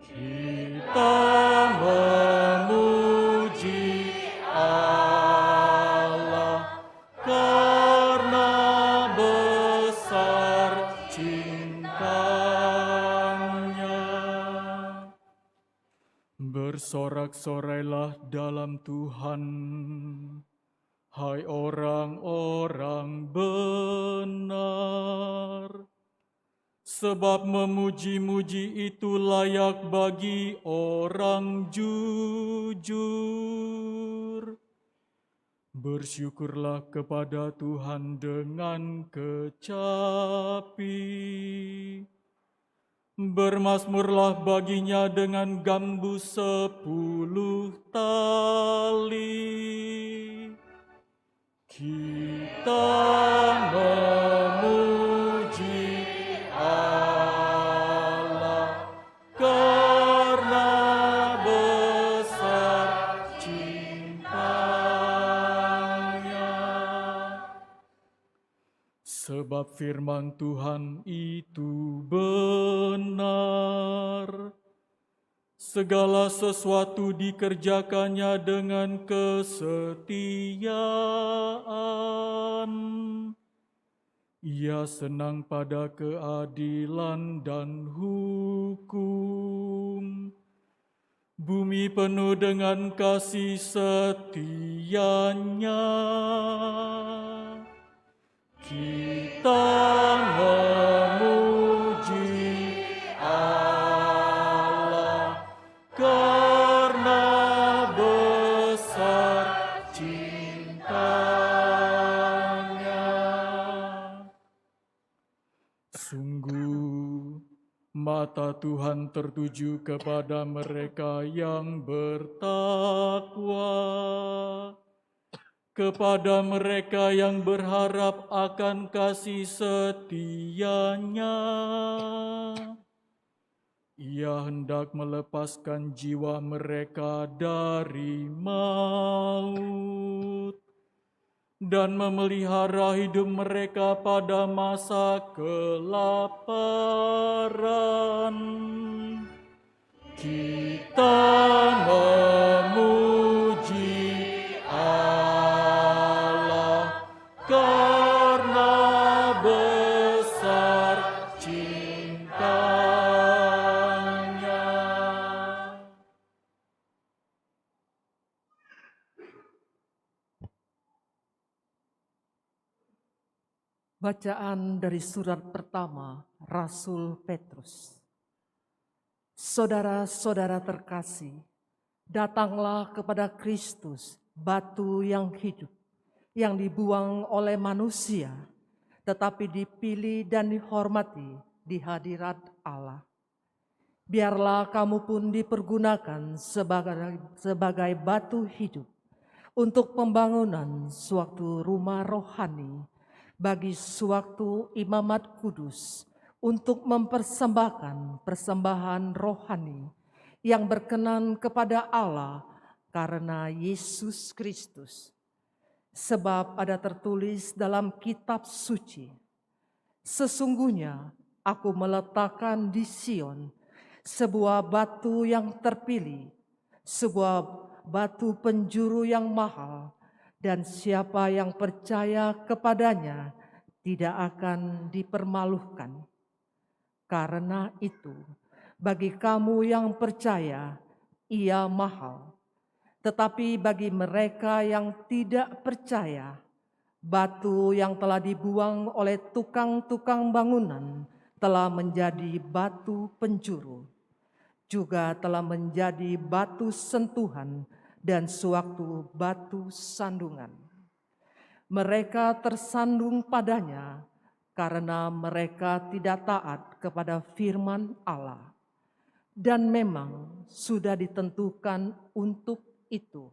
Kita memuji Allah karena besar cintanya. Bersorak-sorailah dalam Tuhan, hai orang-orang benar. Sebab memuji-muji itu layak bagi orang jujur. Bersyukurlah kepada Tuhan dengan kecapi. Bermazmurlah baginya dengan gambu 10 tali. Kita memuji Allah karena besar cintanya. Sebab firman Tuhan itu benar, segala sesuatu dikerjakannya dengan kesetiaan. Ia senang pada keadilan dan hukum. Bumi penuh dengan kasih setianya. Kita memuji Allah karena besar cintanya. Sungguh, mata Tuhan tertuju kepada mereka yang bertakwa, kepada mereka yang berharap akan kasih setia-Nya. Ia hendak melepaskan jiwa mereka dari maut dan memelihara hidup mereka pada masa kelaparan. Kita memuji Allah karena besar cintanya. Bacaan dari surat pertama Rasul Petrus. Saudara-saudara terkasih, datanglah kepada Kristus, batu yang hidup, yang dibuang oleh manusia, tetapi dipilih dan dihormati di hadirat Allah. Biarlah kamu pun dipergunakan sebagai batu hidup untuk pembangunan suatu rumah rohani, bagi suatu imamat kudus, untuk mempersembahkan persembahan rohani yang berkenan kepada Allah karena Yesus Kristus. Sebab ada tertulis dalam kitab suci, sesungguhnya aku meletakkan di Sion sebuah batu yang terpilih, sebuah batu penjuru yang mahal, dan siapa yang percaya kepadanya tidak akan dipermalukan. Karena itu, bagi kamu yang percaya, ia mahal. Tetapi bagi mereka yang tidak percaya, batu yang telah dibuang oleh tukang-tukang bangunan telah menjadi batu penjuru, juga telah menjadi batu sentuhan dan suatu batu sandungan. Mereka tersandung padanya karena mereka tidak taat kepada firman Allah, dan memang sudah ditentukan untuk itu.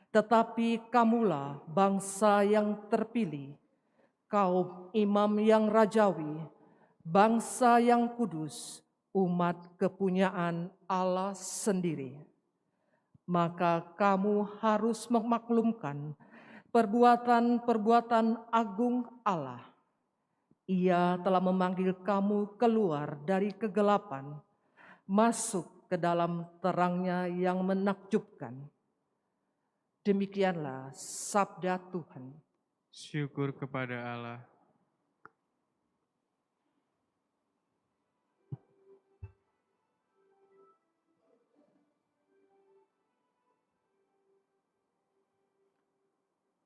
Tetapi kamulah bangsa yang terpilih, kaum imam yang rajawi, bangsa yang kudus, umat kepunyaan Allah sendiri. Maka kamu harus memaklumkan perbuatan-perbuatan agung Allah. Ia telah memanggil kamu keluar dari kegelapan, masuk ke dalam terang-Nya yang menakjubkan. Demikianlah sabda Tuhan. Syukur kepada Allah.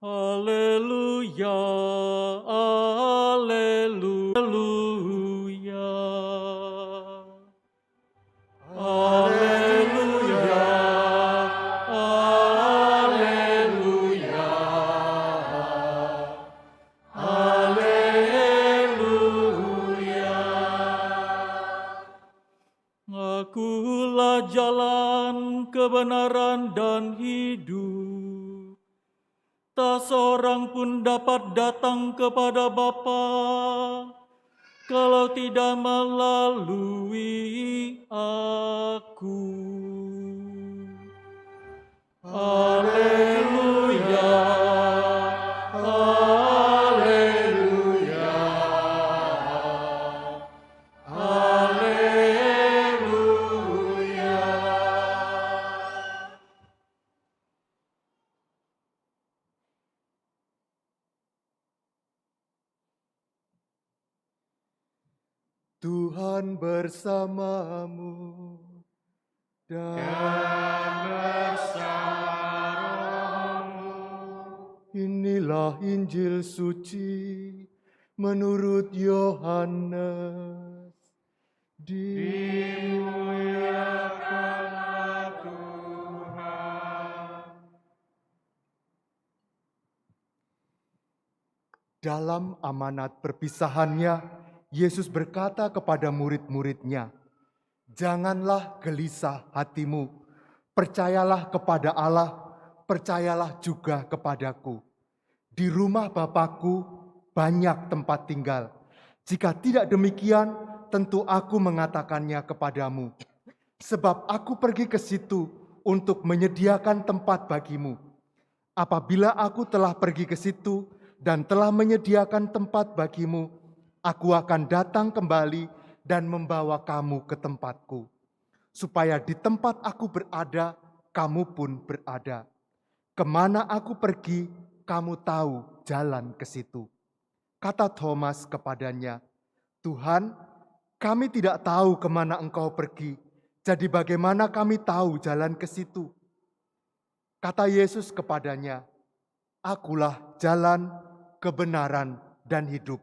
Haleluya, haleluya, haleluya, haleluya, haleluya. Akulah jalan, kebenaran, dan hidup. Tak seorang pun dapat datang kepada Bapa kalau tidak melalui aku. Haleluya, haleluya, haleluya. Tuhan bersamamu dan bersama rohmu. Inilah Injil suci menurut Yohanes. Dimuliakanlah Tuhan. Dalam amanat perpisahannya, Yesus berkata kepada murid-muridnya, "Janganlah gelisah hatimu, percayalah kepada Allah, percayalah juga kepadaku. Di rumah Bapakku banyak tempat tinggal. Jika tidak demikian, tentu aku mengatakannya kepadamu. Sebab aku pergi ke situ untuk menyediakan tempat bagimu. Apabila aku telah pergi ke situ dan telah menyediakan tempat bagimu, aku akan datang kembali dan membawa kamu ke tempatku, supaya di tempat aku berada, kamu pun berada. Kemana aku pergi, kamu tahu jalan ke situ." Kata Thomas kepadanya, "Tuhan, kami tidak tahu kemana Engkau pergi, jadi bagaimana kami tahu jalan ke situ?" Kata Yesus kepadanya, "Akulah jalan, kebenaran, dan hidup.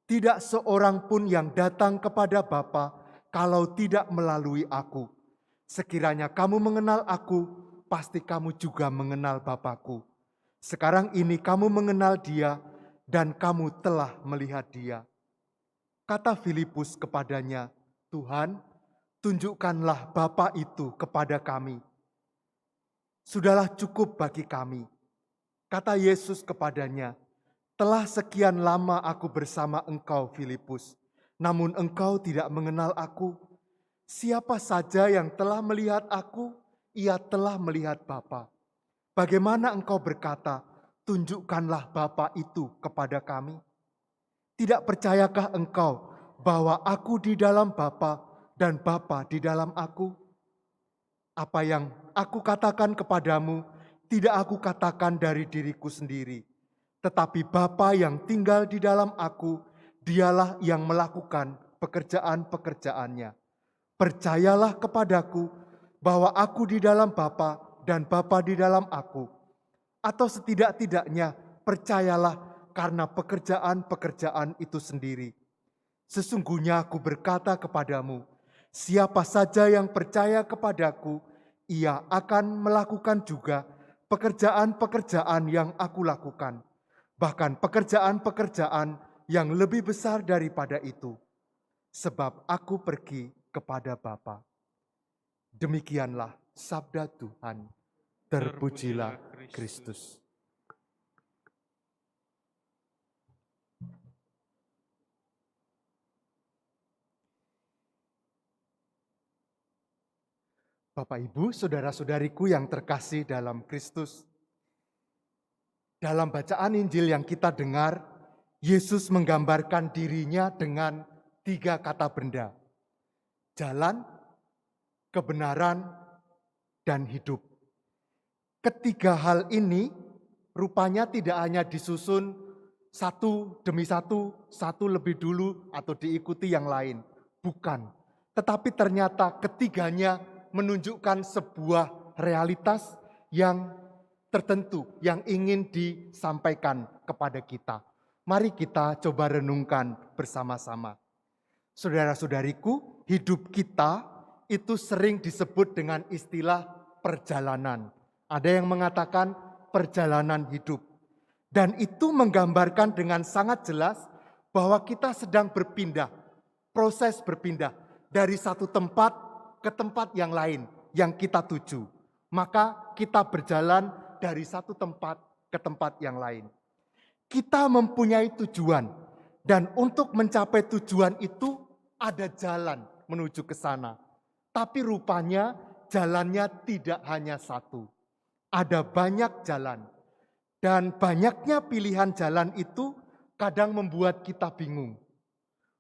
Tidak seorang pun yang datang kepada Bapa kalau tidak melalui aku. Sekiranya kamu mengenal aku, pasti kamu juga mengenal Bapa-Ku. Sekarang ini kamu mengenal Dia dan kamu telah melihat Dia." Kata Filipus kepadanya, "Tuhan, tunjukkanlah Bapa itu kepada kami. Sudahlah cukup bagi kami." Kata Yesus kepadanya, "Telah sekian lama aku bersama engkau, Filipus, namun engkau tidak mengenal aku. Siapa saja yang telah melihat aku, ia telah melihat Bapa. Bagaimana engkau berkata, 'Tunjukkanlah Bapa itu kepada kami'? Tidak percayakah engkau bahwa aku di dalam Bapa dan Bapa di dalam aku? Apa yang aku katakan kepadamu, tidak aku katakan dari diriku sendiri, tetapi Bapa yang tinggal di dalam aku, Dialah yang melakukan pekerjaan-pekerjaannya. Percayalah kepadaku bahwa aku di dalam Bapa dan Bapa di dalam aku. Atau setidak-tidaknya percayalah karena pekerjaan-pekerjaan itu sendiri. Sesungguhnya aku berkata kepadamu, siapa saja yang percaya kepadaku, ia akan melakukan juga pekerjaan-pekerjaan yang aku lakukan. Bahkan pekerjaan-pekerjaan yang lebih besar daripada itu. Sebab aku pergi kepada Bapa." Demikianlah sabda Tuhan. Terpujilah Kristus. Bapak, Ibu, saudara-saudariku yang terkasih dalam Kristus. Dalam bacaan Injil yang kita dengar, Yesus menggambarkan dirinya dengan 3 kata benda. Jalan, kebenaran, dan hidup. Ketiga hal ini rupanya tidak hanya disusun satu demi satu lebih dulu atau diikuti yang lain. Bukan. Tetapi ternyata ketiganya menunjukkan sebuah realitas yang tertentu yang ingin disampaikan kepada kita. Mari kita coba renungkan bersama-sama. Saudara-saudariku, hidup kita itu sering disebut dengan istilah perjalanan. Ada yang mengatakan perjalanan hidup. Dan itu menggambarkan dengan sangat jelas bahwa kita sedang berpindah, proses berpindah dari satu tempat ke tempat yang lain yang kita tuju. Maka kita berjalan dari satu tempat ke tempat yang lain. Kita mempunyai tujuan dan untuk mencapai tujuan itu ada jalan menuju ke sana. Tapi rupanya jalannya tidak hanya satu. Ada banyak jalan. Dan banyaknya pilihan jalan itu kadang membuat kita bingung.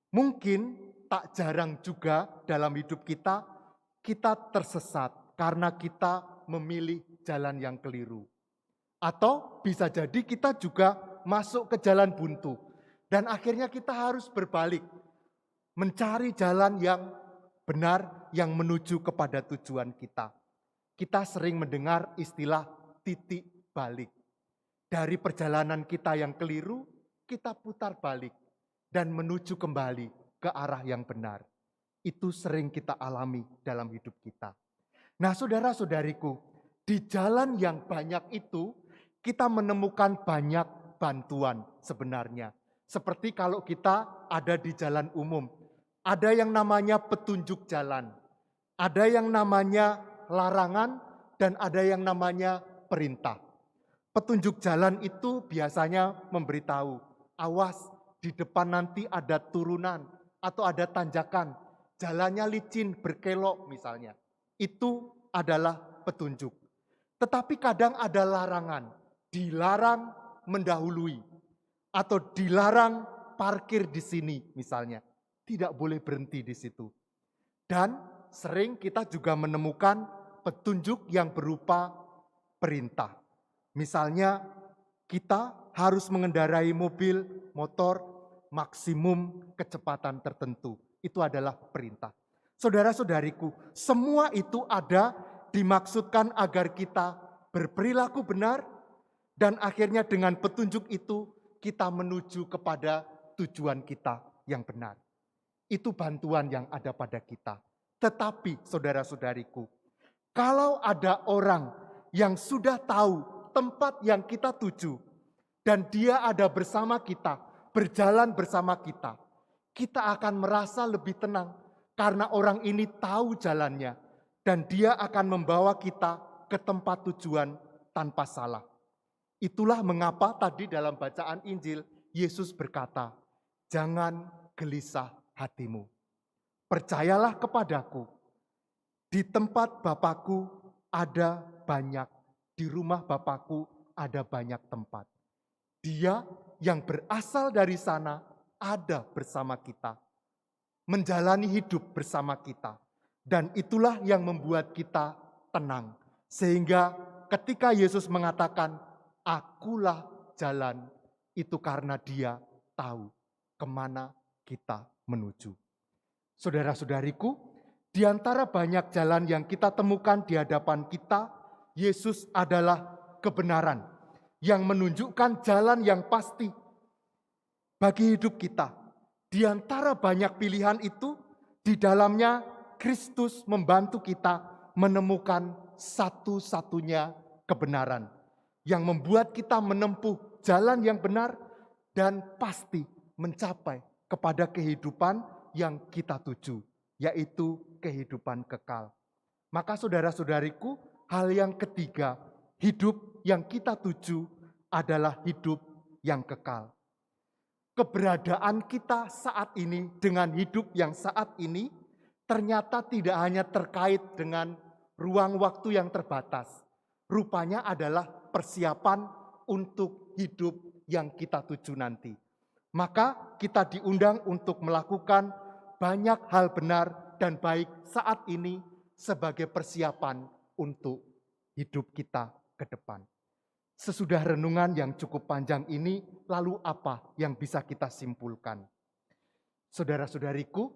Mungkin tak jarang juga dalam hidup kita tersesat karena kita memilih jalan yang keliru. Atau bisa jadi kita juga masuk ke jalan buntu. Dan akhirnya kita harus berbalik. mencari jalan yang benar yang menuju kepada tujuan kita. Kita sering mendengar istilah titik balik. Dari perjalanan kita yang keliru, kita putar balik dan menuju kembali ke arah yang benar. Itu sering kita alami dalam hidup kita. Nah, saudara-saudariku, di jalan yang banyak itu kita menemukan banyak bantuan sebenarnya. Seperti kalau kita ada di jalan umum, ada yang namanya petunjuk jalan, ada yang namanya larangan, dan ada yang namanya perintah. Petunjuk jalan itu biasanya memberitahu, awas di depan nanti ada turunan atau ada tanjakan, jalannya licin, berkelok misalnya. Itu adalah petunjuk. Tetapi kadang ada larangan, dilarang mendahului atau dilarang parkir di sini misalnya. Tidak boleh berhenti di situ. Dan sering kita juga menemukan petunjuk yang berupa perintah. Misalnya kita harus mengendarai mobil, motor, maksimum kecepatan tertentu. Itu adalah perintah. Saudara-saudariku, semua itu ada dimaksudkan agar kita berperilaku benar dan akhirnya dengan petunjuk itu kita menuju kepada tujuan kita yang benar. Itu bantuan yang ada pada kita. Tetapi saudara-saudariku, kalau ada orang yang sudah tahu tempat yang kita tuju dan dia ada bersama kita, berjalan bersama kita, kita akan merasa lebih tenang karena orang ini tahu jalannya dan dia akan membawa kita ke tempat tujuan tanpa salah. Itulah mengapa tadi dalam bacaan Injil Yesus berkata, "Jangan gelisah hatimu. Percayalah kepadaku. Di tempat Bapakku ada banyak, di rumah Bapakku ada banyak tempat." Dia yang berasal dari sana ada bersama kita, menjalani hidup bersama kita. Dan itulah yang membuat kita tenang. Sehingga ketika Yesus mengatakan, "Akulah jalan," itu karena dia tahu kemana kita menuju. Saudara-saudariku, di antara banyak jalan yang kita temukan di hadapan kita, Yesus adalah kebenaran yang menunjukkan jalan yang pasti bagi hidup kita. Di antara banyak pilihan itu, di dalamnya Kristus membantu kita menemukan satu-satunya kebenaran yang membuat kita menempuh jalan yang benar dan pasti mencapai kepada kehidupan yang kita tuju, yaitu kehidupan kekal. Maka saudara-saudariku, hal yang ketiga, hidup yang kita tuju adalah hidup yang kekal. Keberadaan kita saat ini dengan hidup yang saat ini ternyata tidak hanya terkait dengan ruang waktu yang terbatas. Rupanya adalah persiapan untuk hidup yang kita tuju nanti. Maka kita diundang untuk melakukan banyak hal benar dan baik saat ini sebagai persiapan untuk hidup kita ke depan. Sesudah renungan yang cukup panjang ini, lalu apa yang bisa kita simpulkan? Saudara-saudariku,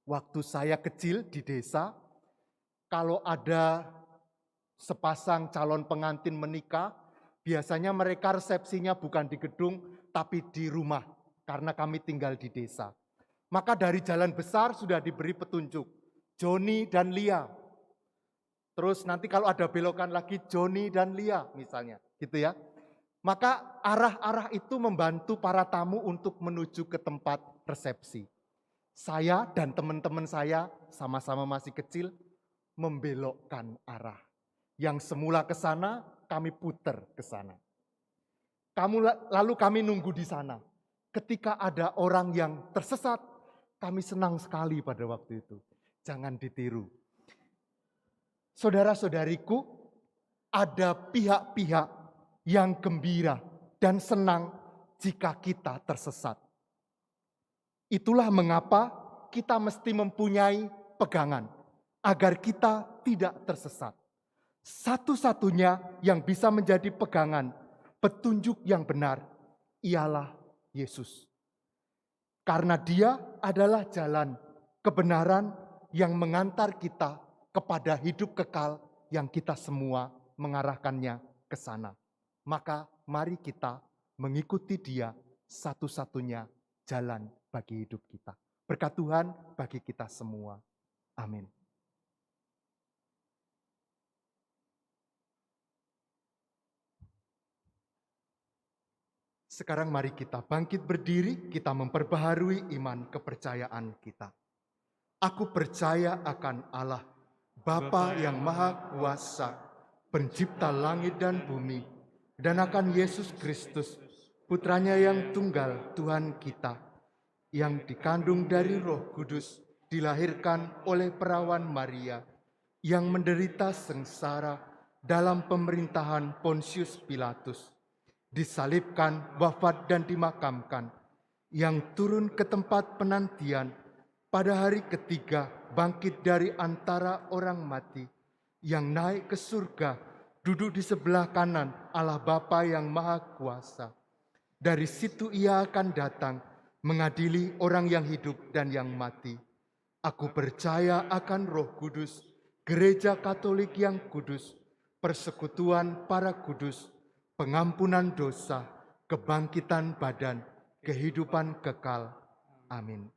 waktu saya kecil di desa, kalau ada sepasang calon pengantin menikah, biasanya mereka resepsinya bukan di gedung, tapi di rumah, karena kami tinggal di desa. Maka dari jalan besar sudah diberi petunjuk, Joni dan Lia. Terus nanti kalau ada belokan lagi, Joni dan Lia misalnya, gitu ya. Maka arah-arah itu membantu para tamu untuk menuju ke tempat resepsi. Saya dan teman-teman saya sama-sama masih kecil membelokkan arah. Yang semula ke sana, kami putar ke sana. Lalu kami nunggu di sana. Ketika ada orang yang tersesat, kami senang sekali pada waktu itu. Jangan ditiru. Saudara-saudariku, ada pihak-pihak yang gembira dan senang jika kita tersesat. Itulah mengapa kita mesti mempunyai pegangan agar kita tidak tersesat. Satu-satunya yang bisa menjadi pegangan, petunjuk yang benar, ialah Yesus. Karena Dia adalah jalan, kebenaran yang mengantar kita kepada hidup kekal yang kita semua mengarahkannya ke sana. Maka mari kita mengikuti Dia, satu-satunya jalan bagi hidup kita. Berkat Tuhan bagi kita semua. Amin. Sekarang mari kita bangkit berdiri, kita memperbaharui iman kepercayaan kita. Aku percaya akan Allah, Bapa yang Maha Kuasa, Pencipta langit dan bumi, dan akan Yesus Kristus, Putranya yang tunggal Tuhan kita, yang dikandung dari Roh Kudus, dilahirkan oleh perawan Maria, yang menderita sengsara dalam pemerintahan Pontius Pilatus, disalibkan, wafat dan dimakamkan, yang turun ke tempat penantian, pada hari ketiga bangkit dari antara orang mati, yang naik ke surga, duduk di sebelah kanan Allah Bapa yang Maha Kuasa. Dari situ Ia akan datang mengadili orang yang hidup dan yang mati. Aku percaya akan Roh Kudus, Gereja Katolik yang kudus, persekutuan para kudus, pengampunan dosa, kebangkitan badan, kehidupan kekal. Amin.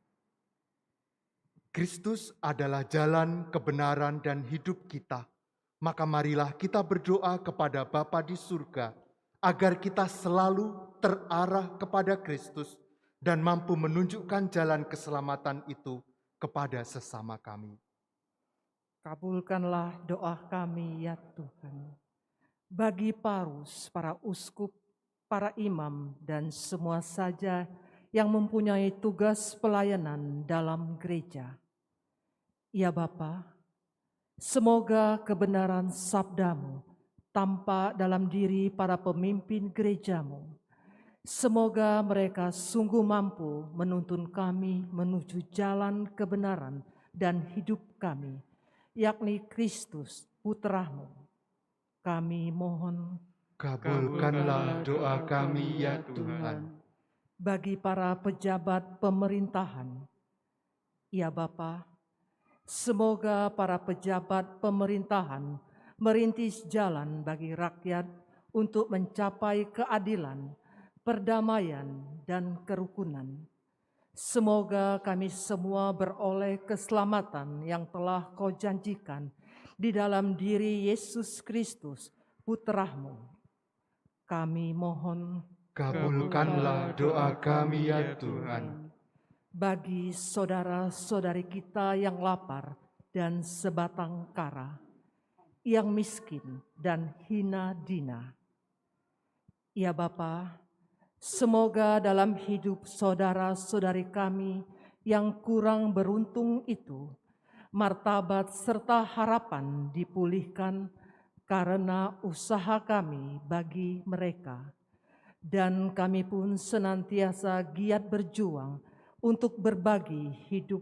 Kristus adalah jalan, kebenaran, dan hidup kita. Maka marilah kita berdoa kepada Bapa di surga, agar kita selalu terarah kepada Kristus dan mampu menunjukkan jalan keselamatan itu kepada sesama kami. Kabulkanlah doa kami ya Tuhan. Bagi Parus, para uskup, para imam, dan semua saja yang mempunyai tugas pelayanan dalam gereja. Ya Bapa, semoga kebenaran sabdamu tampak dalam diri para pemimpin gerejamu. Semoga mereka sungguh mampu menuntun kami menuju jalan kebenaran dan hidup kami, yakni Kristus, Putramu. Kami mohon, kabulkanlah doa kami ya Tuhan. bagi para pejabat pemerintahan. Ya Bapa, semoga para pejabat pemerintahan merintis jalan bagi rakyat untuk mencapai keadilan, perdamaian, dan kerukunan. Semoga kami semua beroleh keselamatan yang telah Kau janjikan di dalam diri Yesus Kristus, Putramu. Kami mohon, Kabulkanlah doa kami ya Tuhan. bagi saudara-saudari kita yang lapar dan sebatang kara, yang miskin dan hina dina. Ya Bapa, semoga dalam hidup saudara-saudari kami yang kurang beruntung itu, martabat serta harapan dipulihkan karena usaha kami bagi mereka. Dan kami pun senantiasa giat berjuang untuk berbagi hidup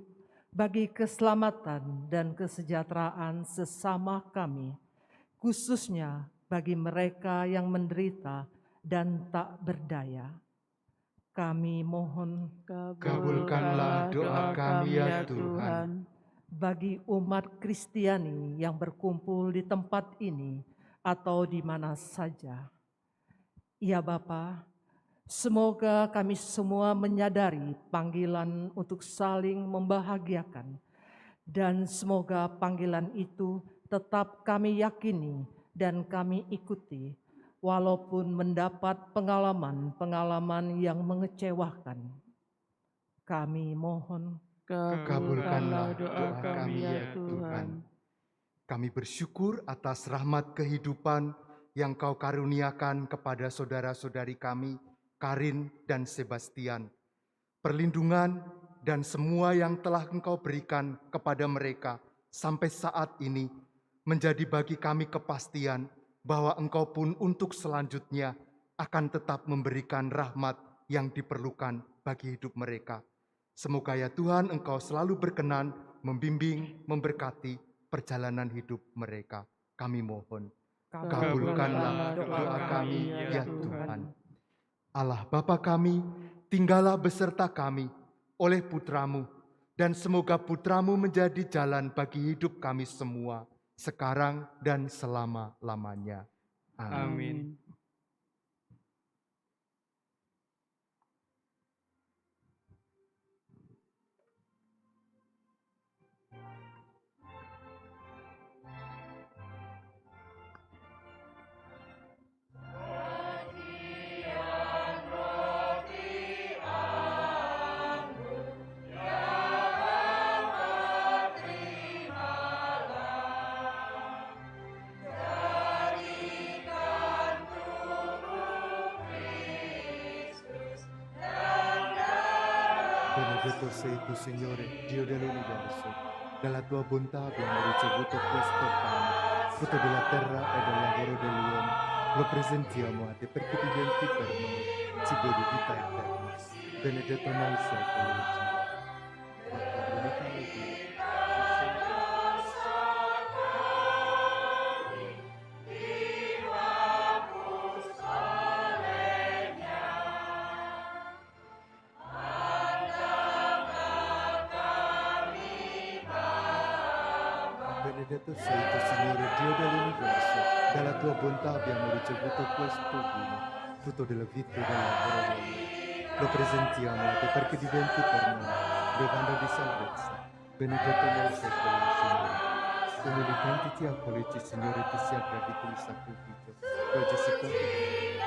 bagi keselamatan dan kesejahteraan sesama kami, khususnya bagi mereka yang menderita dan tak berdaya. Kami mohon, Kabulkanlah doa kami ya Tuhan. bagi umat Kristiani yang berkumpul di tempat ini atau di mana saja. Ya Bapa, semoga kami semua menyadari panggilan untuk saling membahagiakan, dan semoga panggilan itu tetap kami yakini dan kami ikuti, walaupun mendapat pengalaman-pengalaman yang mengecewakan. Kami mohon, Kabulkanlah doa kami ya Tuhan. Kami bersyukur atas rahmat kehidupan yang Kau karuniakan kepada saudara-saudari kami, Karin dan Sebastian. Perlindungan dan semua yang telah Engkau berikan kepada mereka sampai saat ini menjadi bagi kami kepastian bahwa Engkau pun untuk selanjutnya akan tetap memberikan rahmat yang diperlukan bagi hidup mereka. Semoga ya Tuhan Engkau selalu berkenan membimbing, memberkati perjalanan hidup mereka. Kami mohon. Kabulkanlah doa kami ya Tuhan. Allah Bapa kami, tinggallah beserta kami, oleh Putramu, dan semoga Putramu menjadi jalan bagi hidup kami semua, sekarang dan selama-lamanya. Amin. Amin. Benedetto sei tu, Signore, Dio dell'universo. Dalla tua bontà abbiamo ricevuto questo pane, frutto della terra e del lavoro dell'uomo. Lo presentiamo a te perché diventi per noi cibo di vita eterna. Benedetto nei secoli. Benedetto sei tu, Signore, Dio dell'universo. Dalla tua bontà abbiamo ricevuto questo vino, frutto della vita e del lavoro dell'uomo. Lo presentiamo a te perché diventi per noi bevanda di salvezza. Benedetto nei secoli, Signore. Umilitenti ti accoliti, Signore, ti sia gradito il sacrificio. Oggi si compie.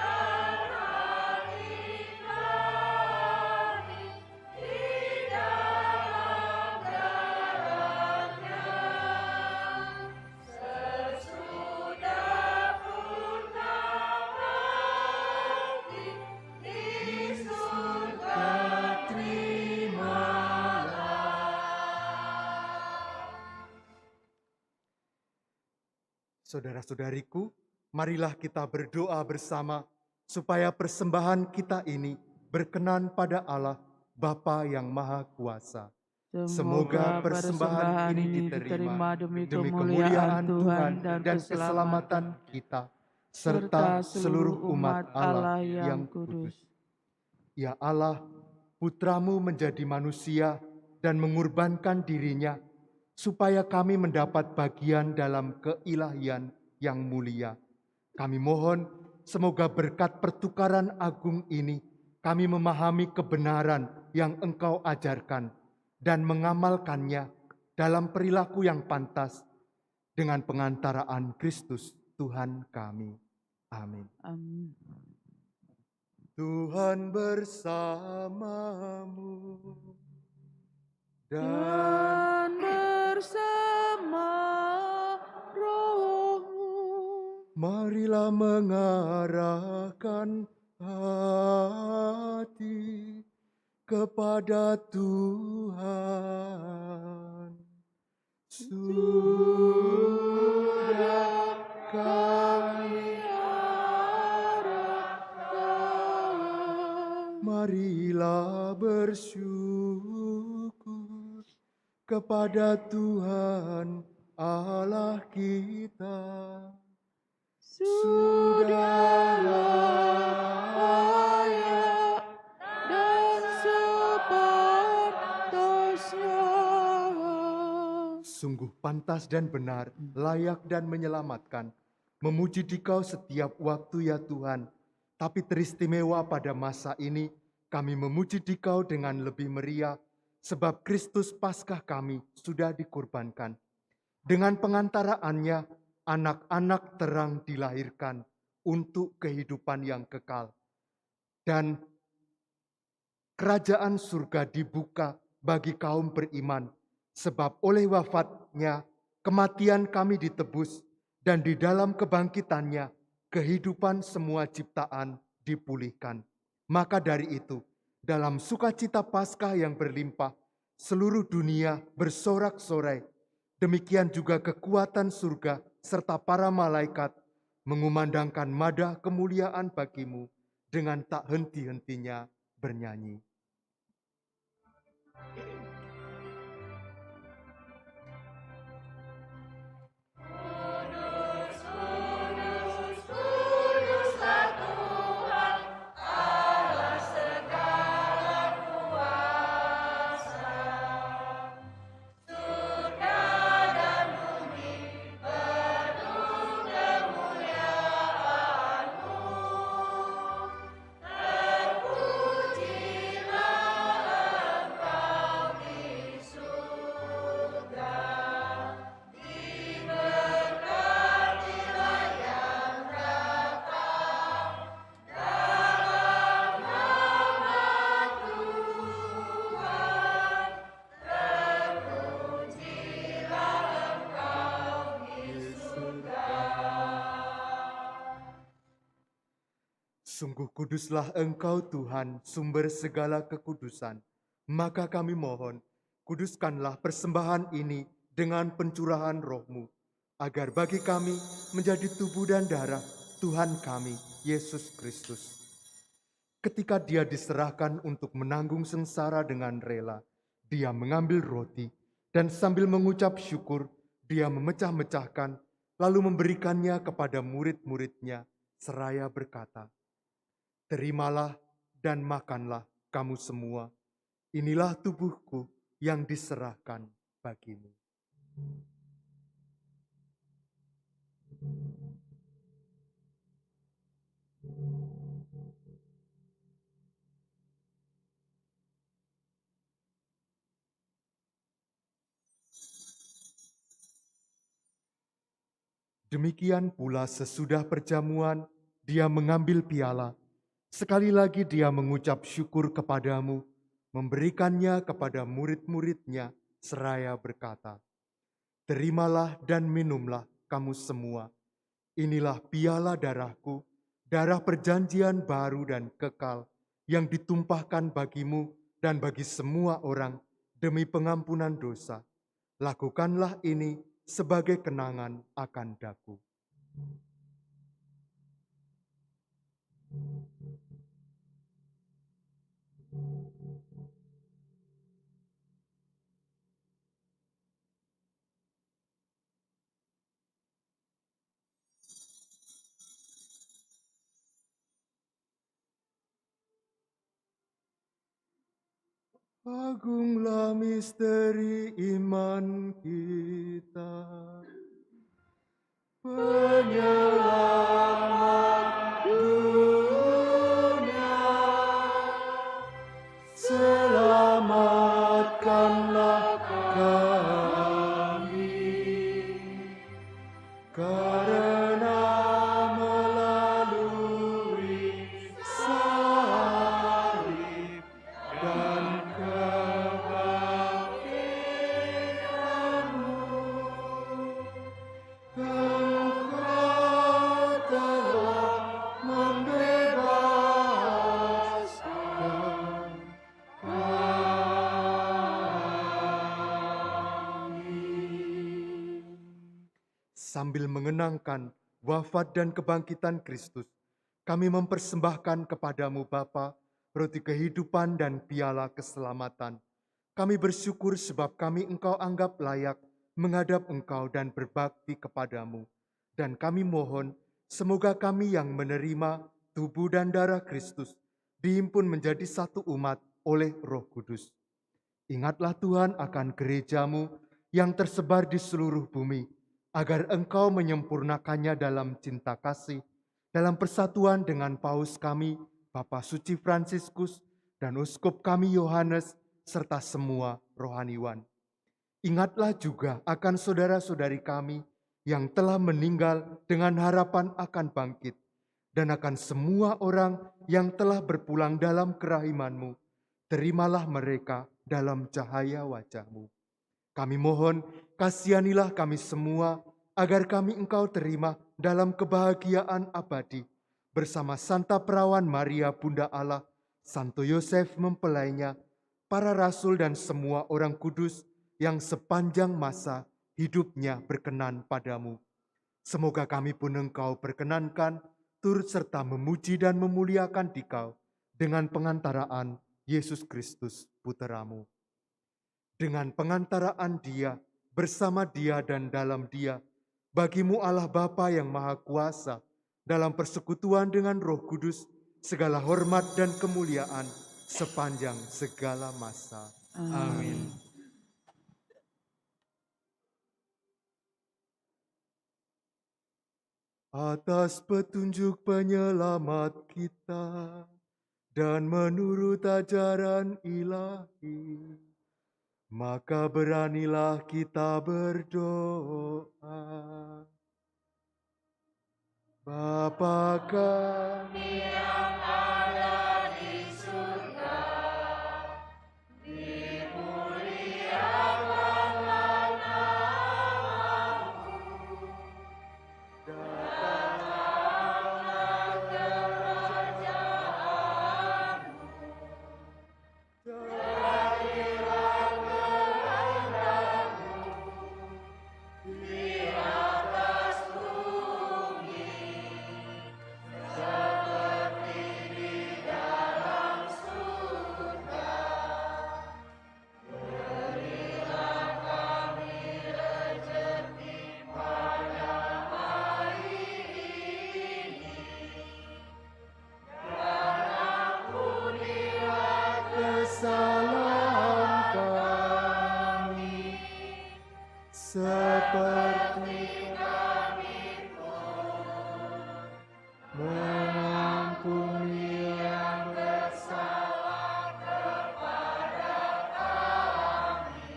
Saudara-saudariku, marilah kita berdoa bersama supaya persembahan kita ini berkenan pada Allah, Bapa yang Maha Kuasa. Semoga persembahan ini diterima demi kemuliaan Tuhan dan keselamatan kita, serta seluruh umat Allah yang kudus. Ya Allah, Putramu menjadi manusia dan mengorbankan dirinya, supaya kami mendapat bagian dalam keilahian yang mulia. Kami mohon semoga berkat pertukaran agung ini kami memahami kebenaran yang Engkau ajarkan dan mengamalkannya dalam perilaku yang pantas dengan pengantaraan Kristus Tuhan kami. Amin. Amin. Tuhan bersamamu Dan bersama rohmu, marilah mengarahkan hati kepada Tuhan. Sudah kami harapkan, marilah bersyukur kepada Tuhan Allah kita. sudah layak dan sepantasnya. Sungguh pantas dan benar, layak dan menyelamatkan. Memuji Dikau setiap waktu ya Tuhan. Tapi teristimewa pada masa ini, kami memuji Dikau dengan lebih meriah, sebab Kristus Paskah kami sudah dikurbankan. Dengan pengantaraannya, anak-anak terang dilahirkan untuk kehidupan yang kekal. Dan kerajaan surga dibuka bagi kaum beriman, sebab oleh wafatnya kematian kami ditebus, dan di dalam kebangkitannya kehidupan semua ciptaan dipulihkan. Maka dari itu, dalam sukacita Paskah yang berlimpah, seluruh dunia bersorak-sorai. Demikian juga kekuatan surga serta para malaikat mengumandangkan madah kemuliaan bagimu dengan tak henti-hentinya bernyanyi. Sungguh kuduslah Engkau Tuhan, sumber segala kekudusan. Maka kami mohon, kuduskanlah persembahan ini dengan pencurahan Roh-Mu, agar bagi kami menjadi tubuh dan darah Tuhan kami, Yesus Kristus. Ketika Dia diserahkan untuk menanggung sengsara dengan rela, Dia mengambil roti, dan sambil mengucap syukur, Dia memecah-mecahkan, lalu memberikannya kepada murid-muridnya, seraya berkata, "Terimalah dan makanlah kamu semua. Inilah tubuhku yang diserahkan bagimu." Demikian pula sesudah perjamuan, Dia mengambil piala. Sekali lagi Dia mengucap syukur kepadamu, memberikannya kepada murid-muridnya, seraya berkata, "Terimalah dan minumlah kamu semua. Inilah piala darahku, darah perjanjian baru dan kekal, yang ditumpahkan bagimu dan bagi semua orang demi pengampunan dosa. Lakukanlah ini sebagai kenangan akan daku." Agunglah misteri iman kita. Penyelamat dunia, selamatkanlah kami, karena melalui salib dan kebangkitanmu, Engkau telah membebaskan kami. Sambil mengenangkan wafat dan kebangkitan Kristus, kami mempersembahkan kepadamu Bapa, roti kehidupan dan piala keselamatan. Kami bersyukur sebab kami Engkau anggap layak menghadap Engkau dan berbakti kepadamu. Dan kami mohon, semoga kami yang menerima tubuh dan darah Kristus dihimpun menjadi satu umat oleh Roh Kudus. Ingatlah Tuhan akan gerejamu yang tersebar di seluruh bumi, agar Engkau menyempurnakannya dalam cinta kasih, dalam persatuan dengan Paus kami, Bapak Suci Fransiskus, dan Uskup kami Yohanes, serta semua rohaniwan. Ingatlah juga akan saudara-saudari kami yang telah meninggal dengan harapan akan bangkit, dan akan semua orang yang telah berpulang dalam kerahiman-Mu. Terimalah mereka dalam cahaya wajah-Mu. Kami mohon, kasihanilah kami semua, agar kami Engkau terima dalam kebahagiaan abadi, bersama Santa Perawan Maria Bunda Allah, Santo Yosef mempelainya, para rasul dan semua orang kudus yang sepanjang masa hidupnya berkenan padamu. Semoga kami pun Engkau perkenankan, turut serta memuji dan memuliakan Dikau dengan pengantaraan Yesus Kristus Putra-Mu. Dengan pengantaraan Dia, bersama Dia dan dalam Dia, bagimu Allah Bapa yang Maha Kuasa, dalam persekutuan dengan Roh Kudus, segala hormat dan kemuliaan sepanjang segala masa. Amin. Atas petunjuk penyelamat kita dan menurut ajaran ilahi, maka beranilah kita berdoa. Bapa kami yang ada di surga, dimuliakanlah namamu, datanglah kerajaan seperti kami pun mengampuni yang bersalah kepada kami,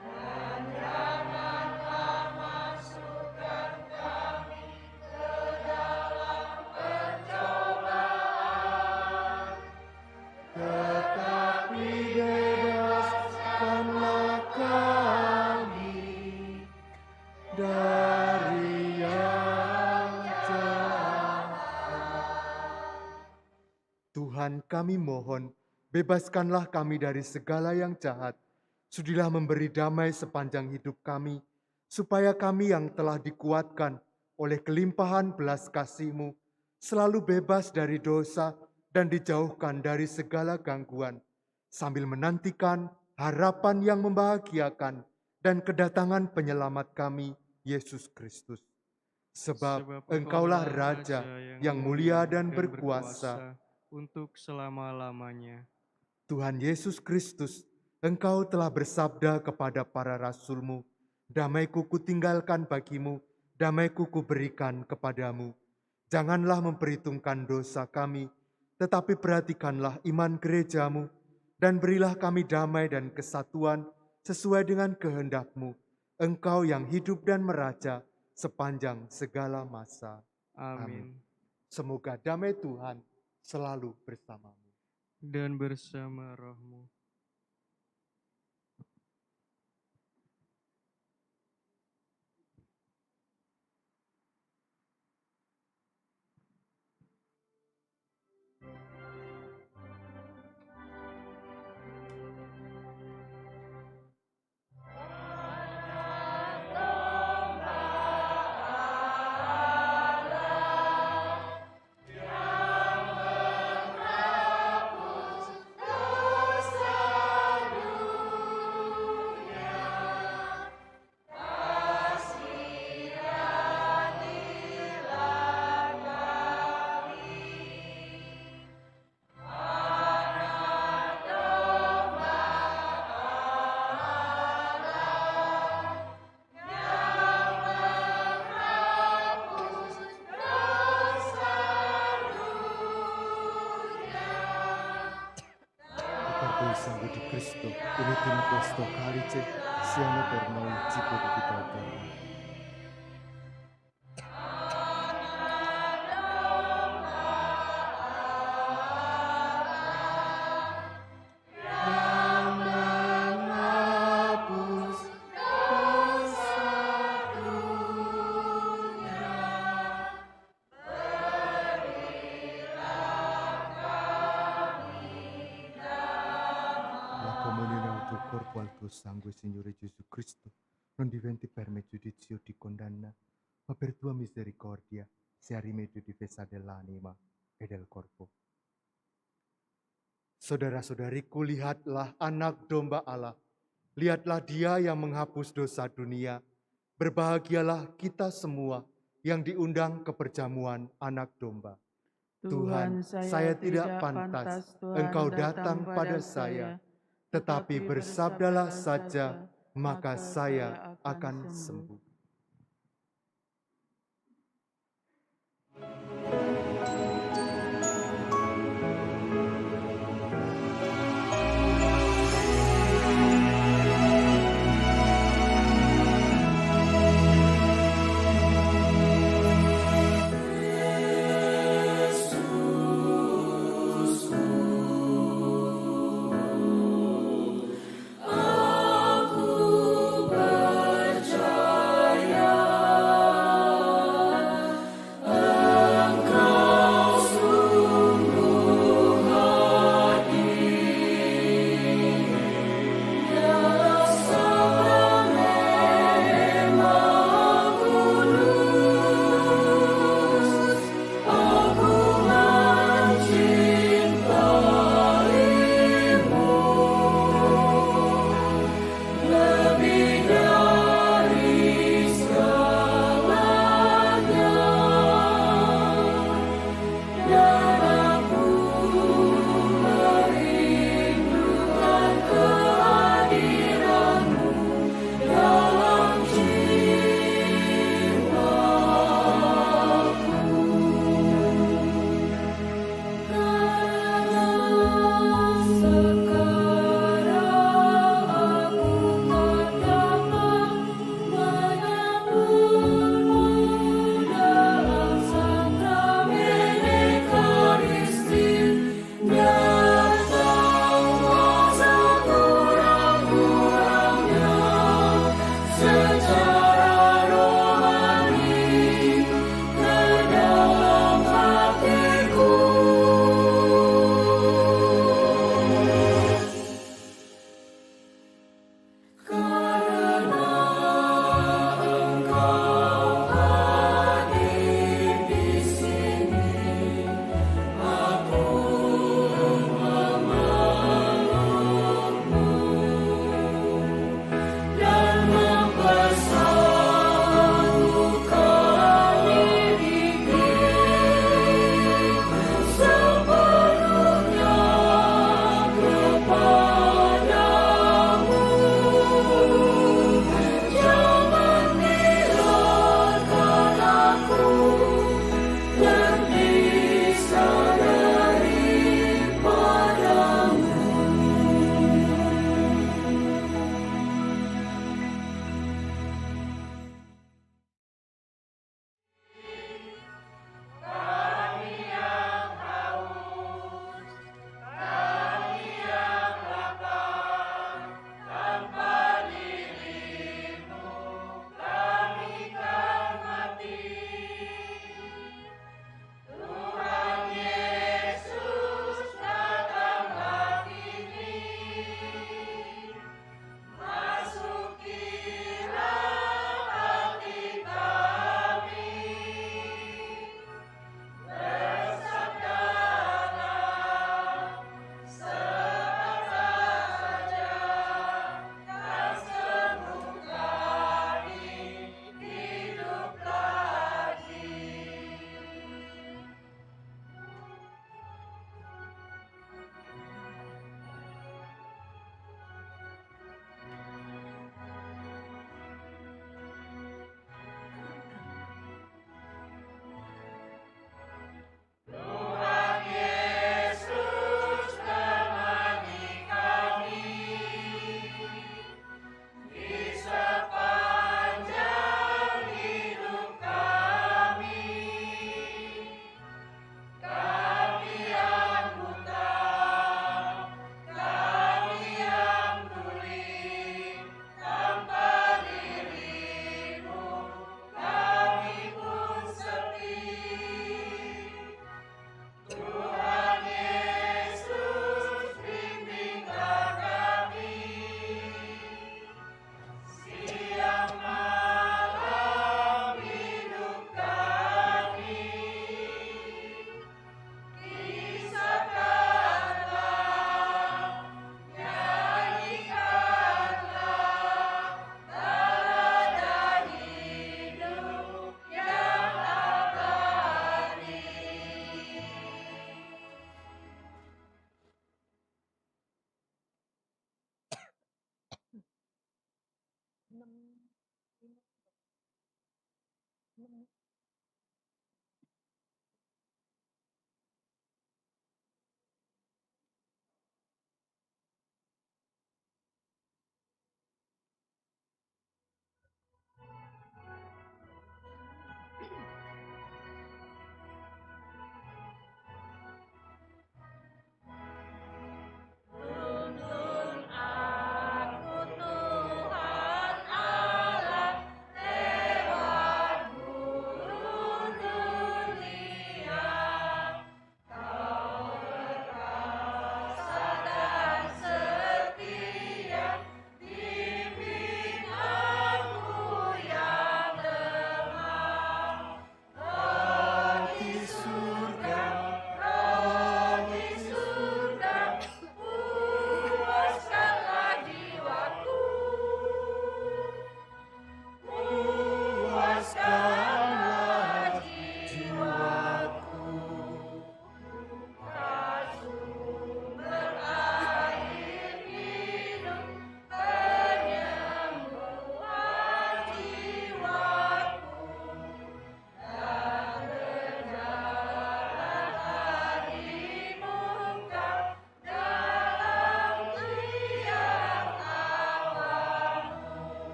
dan janganlah masukkan kami ke dalam pencobaan, tetapi bebaskanlah kami dari yang jahat. Tuhan, kami mohon, bebaskanlah kami dari segala yang jahat. Sudilah memberi damai sepanjang hidup kami, supaya kami yang telah dikuatkan oleh kelimpahan belas kasih-Mu selalu bebas dari dosa dan dijauhkan dari segala gangguan, sambil menantikan harapan yang membahagiakan dan kedatangan penyelamat kami, Yesus Kristus. Sebab Engkaulah Raja yang mulia dan berkuasa untuk selama-lamanya. Tuhan Yesus Kristus, Engkau telah bersabda kepada para rasul-Mu, damai-Ku kutinggalkan bagimu, damai-Ku kuberikan kepadamu. Janganlah memperhitungkan dosa kami, tetapi perhatikanlah iman gereja-Mu, dan berilah kami damai dan kesatuan sesuai dengan kehendak-Mu, Engkau yang hidup dan meraja sepanjang segala masa. Amin. Semoga damai Tuhan selalu bersamamu. Dan bersama rohmu. Sangue di Cristo, uniti in questo calice, siano per noi cibo di vita eterna. Corpo al tuo sangue, Signore Gesù Cristo, non diventi per me giudizio di condanna, ma per tua misericordia sia rimedio difesa dell'anima e del corpo. Saudara-saudariku, lihatlah anak domba Allah. Lihatlah Dia yang menghapus dosa dunia. Berbahagialah kita semua yang diundang ke perjamuan anak domba. Tuhan, saya tidak pantas Engkau datang pada saya, tetapi bersabdalah saja, maka saya akan sembuh. Aku percaya.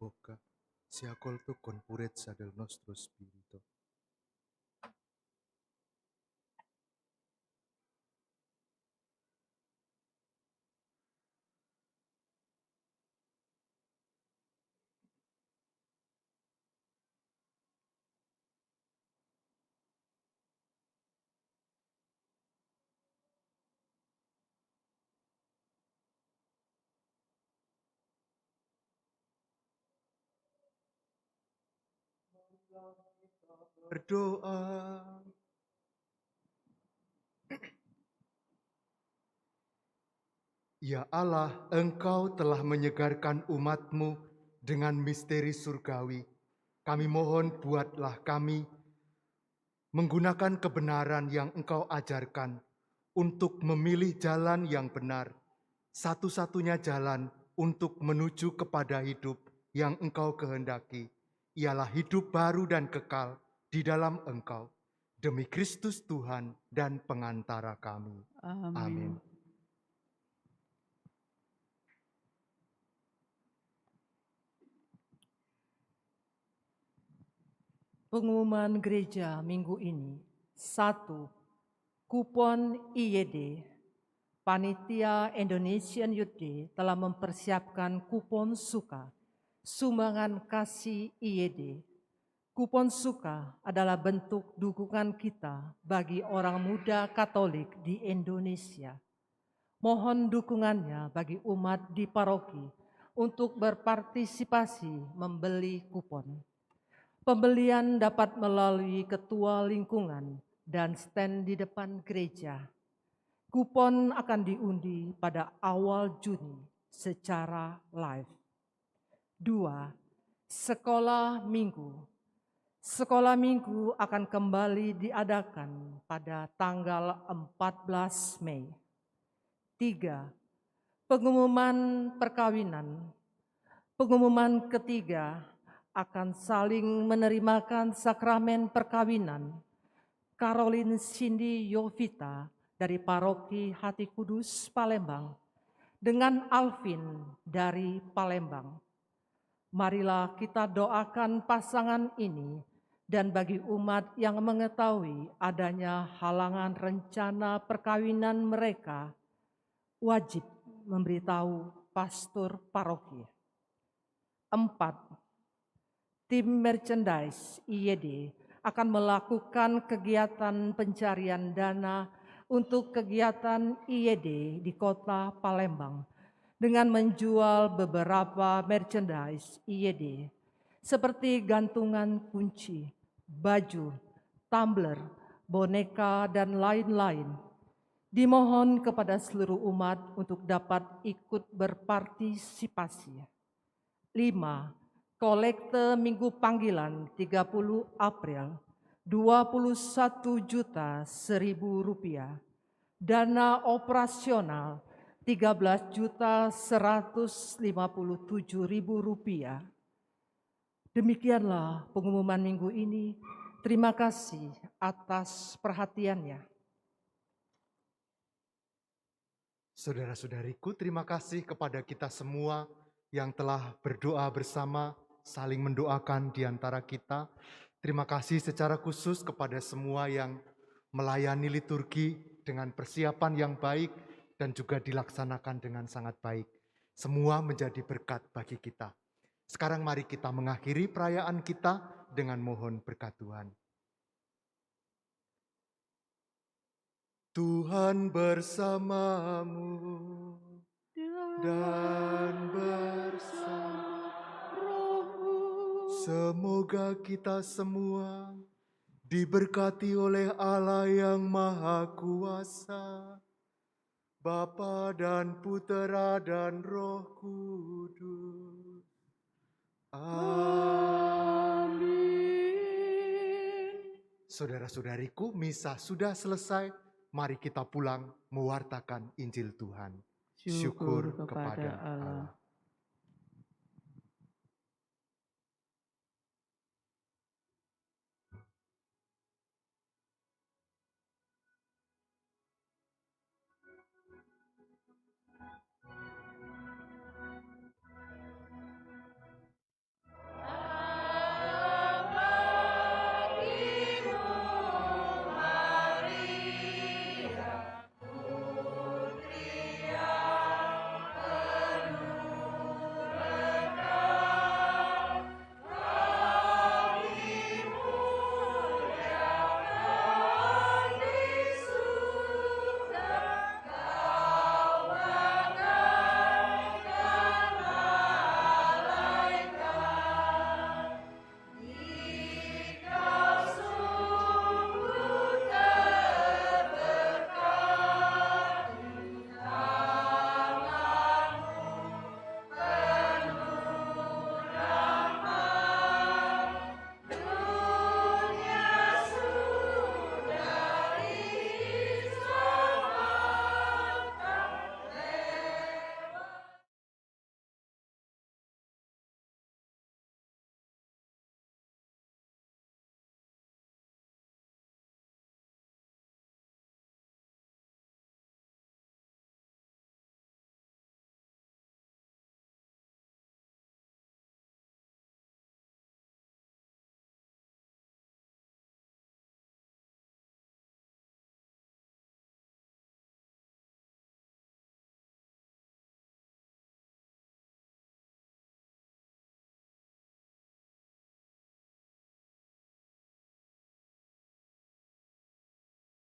bocca, sia accolto con purezza del nostro spirito. Berdoa. Ya Allah, Engkau telah menyegarkan umat-Mu dengan misteri surgawi. Kami mohon buatlah kami menggunakan kebenaran yang Engkau ajarkan untuk memilih jalan yang benar, satu-satunya jalan untuk menuju kepada hidup yang Engkau kehendaki, ialah hidup baru dan kekal di dalam Engkau, demi Kristus Tuhan dan pengantara kami. Amin. Pengumuman gereja minggu ini. 1. Kupon IYD. Panitia Indonesian Youth Day telah mempersiapkan kupon suka sumbangan kasih IYD. Kupon suka adalah bentuk dukungan kita bagi orang muda Katolik di Indonesia. Mohon dukungannya bagi umat di paroki untuk berpartisipasi membeli kupon. Pembelian dapat melalui ketua lingkungan dan stand di depan gereja. Kupon akan diundi pada awal Juni secara live. 2. Sekolah Minggu. Sekolah Minggu akan kembali diadakan pada tanggal 14 Mei. 3. Pengumuman perkawinan. Pengumuman ketiga akan saling menerimakan sakramen perkawinan Caroline Cindy Yovita dari Paroki Hati Kudus Palembang dengan Alvin dari Palembang. Marilah kita doakan pasangan ini dan bagi umat yang mengetahui adanya halangan rencana perkawinan mereka, wajib memberitahu pastor paroki. 4. Tim merchandise IYD akan melakukan kegiatan pencarian dana untuk kegiatan IYD di kota Palembang dengan menjual beberapa merchandise IYD seperti gantungan kunci, baju, tumbler, boneka, dan lain-lain. Dimohon kepada seluruh umat untuk dapat ikut berpartisipasi. 5. Kolekte Minggu Panggilan 30 April, 21.100.000 rupiah. Dana operasional 13.157.000 rupiah. Demikianlah pengumuman minggu ini. Terima kasih atas perhatiannya. Saudara-saudariku, terima kasih kepada kita semua yang telah berdoa bersama, saling mendoakan di antara kita. Terima kasih secara khusus kepada semua yang melayani liturgi dengan persiapan yang baik dan juga dilaksanakan dengan sangat baik. Semua menjadi berkat bagi kita. Sekarang mari kita mengakhiri perayaan kita dengan mohon berkat Tuhan. Tuhan bersamamu dan bersama rohmu. Semoga kita semua diberkati oleh Allah yang Maha Kuasa, Bapa dan Putera dan Roh Kudus. Amin. Saudara-saudariku, misa sudah selesai. Mari kita pulang mewartakan Injil Tuhan. Syukur kepada Allah.